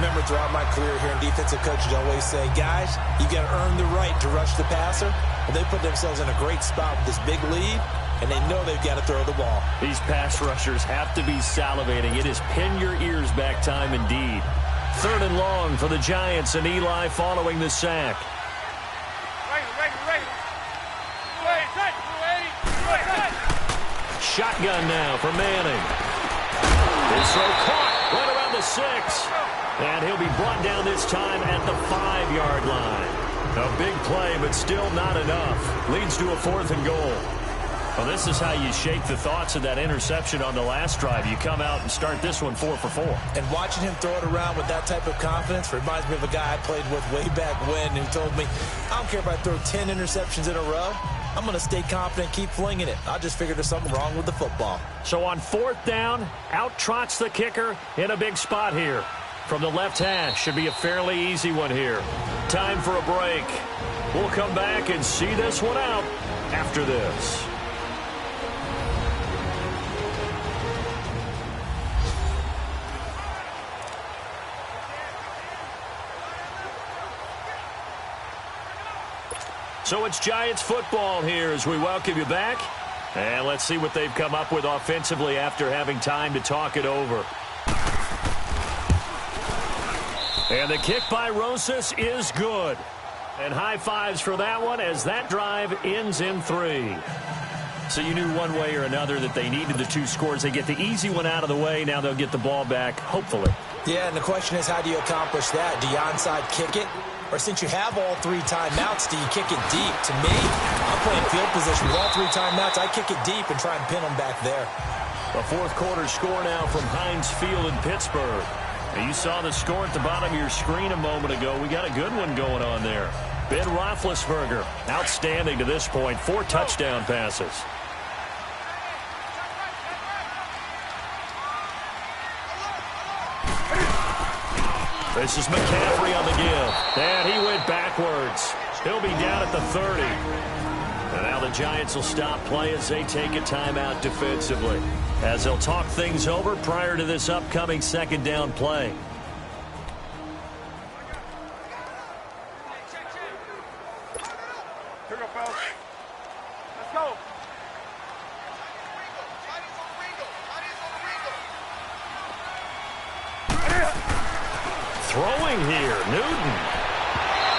Remember, throughout my career here in defensive coaches always say, guys, you got to earn the right to rush the passer. Well, they put themselves in a great spot with this big lead, and they know they've got to throw the ball. These pass rushers have to be salivating. It is pin your ears back time indeed. 3rd and long for the Giants, and Eli following the sack. Shotgun now for Manning. His throw caught right around the 6. And he'll be brought down this time at the 5-yard line. A big play, but still not enough. Leads to a 4th and goal. Well, this is how you shake the thoughts of that interception on the last drive. You come out and start this one 4 for 4. And watching him throw it around with that type of confidence reminds me of a guy I played with way back when who told me, I don't care if I throw 10 interceptions in a row. I'm going to stay confident, keep flinging it. I just figured there's something wrong with the football. So on 4th down, out trots the kicker in a big spot here. From the left hash, should be a fairly easy one here. Time for a break. We'll come back and see this one out after this. So it's Giants football here as we welcome you back. And let's see what they've come up with offensively after having time to talk it over. And the kick by Rosas is good. And high fives for that one as that drive ends in 3. So you knew one way or another that they needed the 2 scores. They get the easy one out of the way. Now they'll get the ball back, hopefully. Yeah, and the question is, how do you accomplish that? Do you onside kick it? Or since you have all 3 timeouts, do you kick it deep? To me, I'm playing field position with all 3 timeouts. I kick it deep and try and pin them back there. A 4th quarter score now from Heinz Field in Pittsburgh. And you saw the score at the bottom of your screen a moment ago. We got a good one going on there. Ben Roethlisberger, outstanding to this point. 4 touchdown passes. This is McCaffrey on the give. And he went backwards. He'll be down at the 30. And now the Giants will stop play as they take a timeout defensively, as they'll talk things over prior to this upcoming 2nd down play. Here we go, fellas. Let's go. Throwing here, Newton.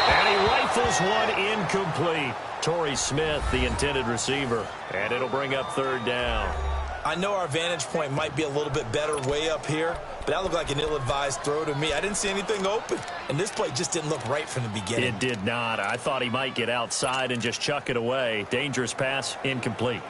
And he rifles one incomplete. Torrey Smith, the intended receiver. And it'll bring up 3rd down. I know our vantage point might be a little bit better way up here, but that looked like an ill-advised throw to me. I didn't see anything open, and this play just didn't look right from the beginning. It did not. I thought he might get outside and just chuck it away. Dangerous pass, incomplete.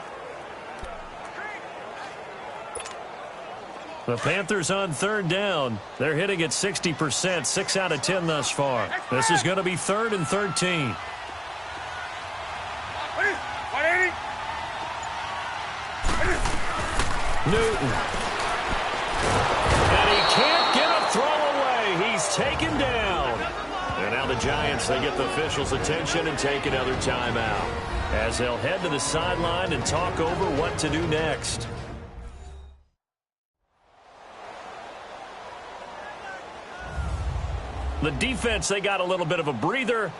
The Panthers on 3rd down. They're hitting at 60%, 6 out of 10 thus far. This is going to be 3rd and 13. Newton. And he can't get a throw away. He's taken down. And now the Giants, they get the officials' attention and take another timeout, as they'll head to the sideline and talk over what to do next. The defense, they got a little bit of a breather.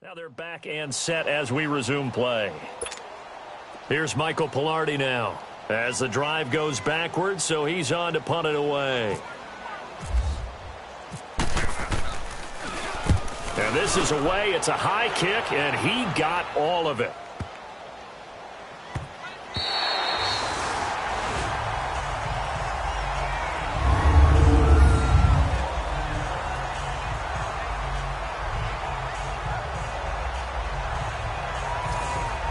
Now they're back and set as we resume play. Here's Michael Pilardi now as the drive goes backwards, so he's on to punt it away. And this is away. It's a high kick, and he got all of it.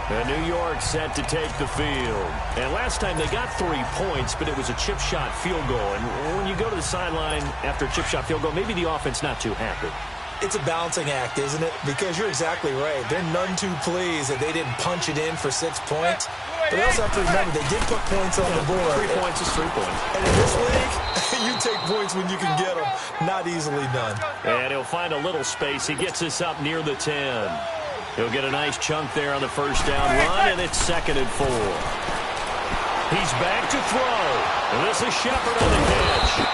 And New York set to take the field. And last time they got 3 points, but it was a chip shot field goal. And when you go to the sideline after a chip shot field goal, maybe the offense not too happy. It's a balancing act, isn't it? Because you're exactly right. They're none too pleased that they didn't punch it in for 6 points. But they also have to remember they did put points on the board. 3 points is 3 points. And in this league, you take points when you can get them. Not easily done. And he'll find a little space. He gets us up near the 10. He'll get a nice chunk there on the first down run, and it's 2nd and 4. He's back to throw. And this is Shepard on the catch.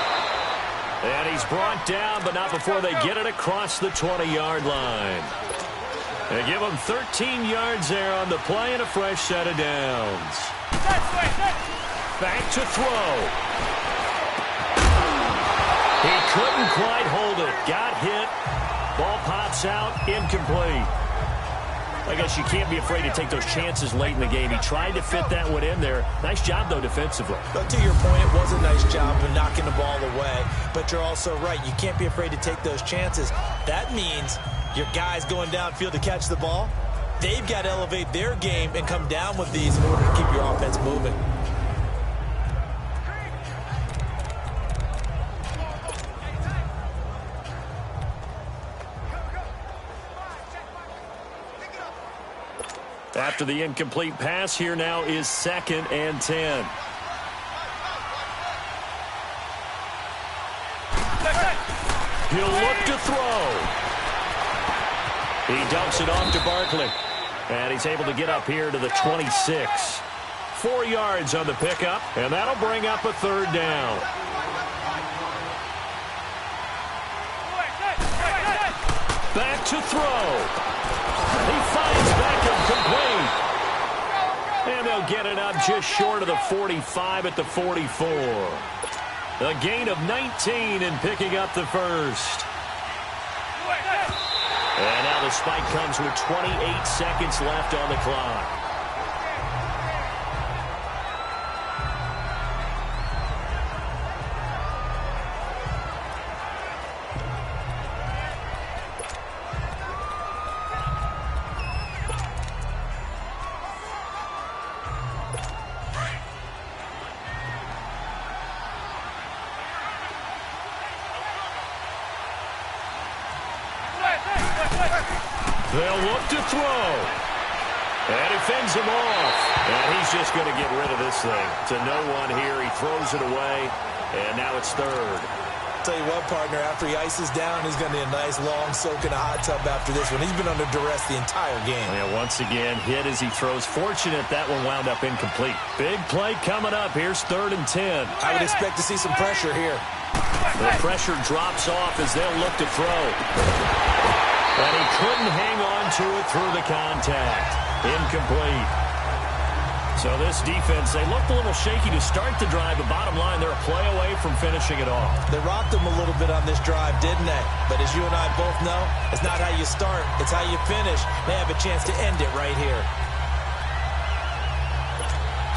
And he's brought down, but not before they get it across the 20-yard line. They give him 13 yards there on the play and a fresh set of downs. Back to throw. He couldn't quite hold it. Got hit. Ball pops out. Incomplete. I guess you can't be afraid to take those chances late in the game. He tried to fit that one in there. Nice job, though, defensively. But to your point, it was a nice job of knocking the ball away. But you're also right. You can't be afraid to take those chances. That means your guys going downfield to catch the ball, they've got to elevate their game and come down with these in order to keep your offense moving. After the incomplete pass, here now is 2nd and 10. He'll look to throw. He dumps it off to Barkley. And he's able to get up here to the 26. 4 yards on the pickup, and that'll bring up a 3rd down. Back to throw. He finds Beckham complete. And they'll get it up just short of the 45 at the 44. A gain of 19 and picking up the first. And now the spike comes with 28 seconds left on the clock. They'll look to throw. And he fends him off. And he's just going to get rid of this thing. To no one here. He throws it away. And now it's 3rd. Tell you what, partner, after he ices down, he's going to need a nice long soak in a hot tub after this one. He's been under duress the entire game. Yeah, once again, hit as he throws. Fortunate that one wound up incomplete. Big play coming up. Here's 3rd and 10. I would expect to see some pressure here. The pressure drops off as they'll look to throw. And he couldn't hang on to it through the contact. Incomplete. So this defense, they looked a little shaky to start the drive, but bottom line, they're a play away from finishing it off. They rocked them a little bit on this drive, didn't they? But as you and I both know, it's not how you start, it's how you finish. They have a chance to end it right here.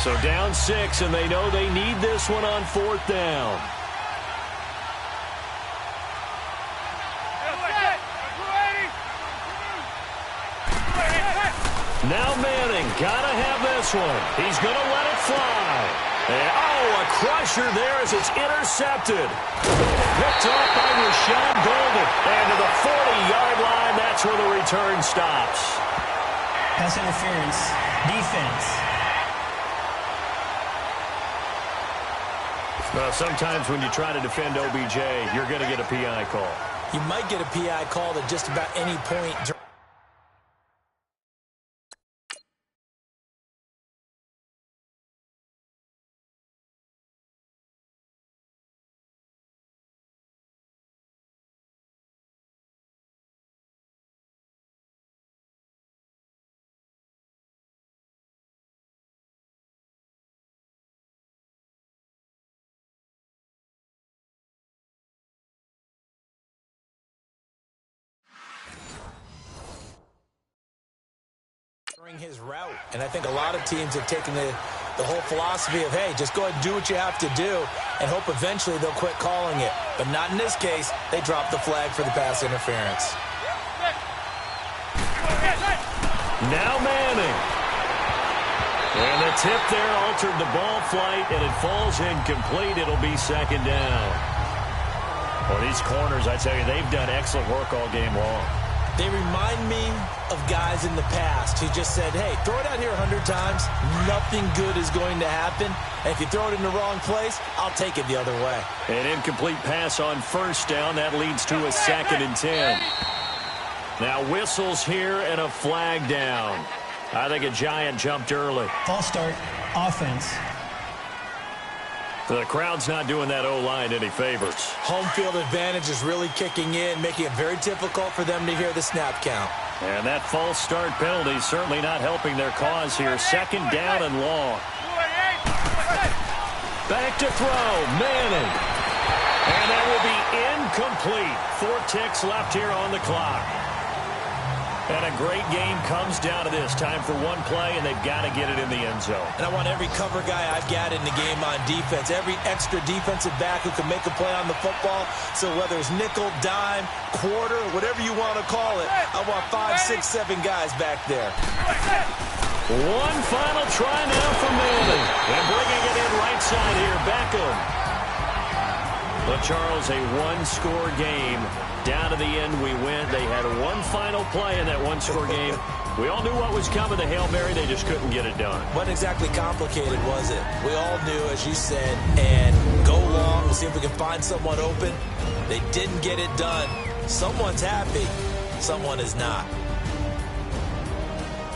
So down 6, and they know they need this one on 4th down. Now Manning, gotta have this one. He's gonna let it fly. And, a crusher there as it's intercepted. Picked off by Rashawn Golden. And to the 40-yard line, that's where the return stops. Pass interference. Defense. Well, sometimes when you try to defend OBJ, you're going to get a PI call. You might get a PI call at just about any point His route, and I think a lot of teams have taken the whole philosophy of, hey, just go ahead and do what you have to do and hope eventually they'll quit calling it. But not in this case. They dropped the flag for the pass interference. Now Manning. And the tip there altered the ball flight, and it falls incomplete. It'll be second down. Well, these corners, I tell you, they've done excellent work all game long. They remind me of guys in the past who just said, hey, throw it out here 100 times. Nothing good is going to happen. And if you throw it in the wrong place, I'll take it the other way. An incomplete pass on first down. That leads to a 2nd and 10. Now whistles here and a flag down. I think a Giant jumped early. False start, offense. The crowd's not doing that O-line any favors. Home field advantage is really kicking in, making it very difficult for them to hear the snap count. And that false start penalty is certainly not helping their cause here. 2nd down and long. Back to throw, Manning. And that will be incomplete. 4 ticks left here on the clock. And a great game comes down to this. Time for one play, and they've got to get it in the end zone. And I want every cover guy I've got in the game on defense, every extra defensive back who can make a play on the football. So whether it's nickel, dime, quarter, whatever you want to call it, I want 5, 6, 7 guys back there. One final try now for Manning. And bringing it in right side here, Beckham. But Charles, a one-score game. Down to the end, we went. They had one final play in that one-score game. We all knew what was coming, the Hail Mary. They just couldn't get it done. Wasn't exactly complicated, was it? We all knew, as you said, and go long. We'll see if we can find someone open. They didn't get it done. Someone's happy. Someone is not.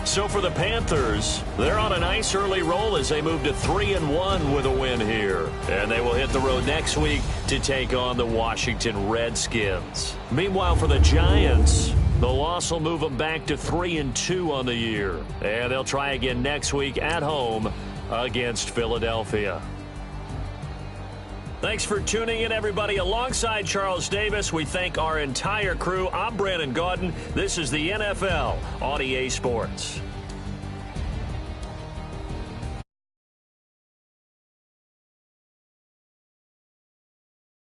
So for the Panthers, they're on a nice early roll as they move to 3-1 with a win here. And they will hit the road next week to take on the Washington Redskins. Meanwhile, for the Giants, the loss will move them back to 3-2 on the year. And they'll try again next week at home against Philadelphia. Thanks for tuning in, everybody. Alongside Charles Davis, we thank our entire crew. I'm Brandon Gaudin. This is the NFL on EA Sports.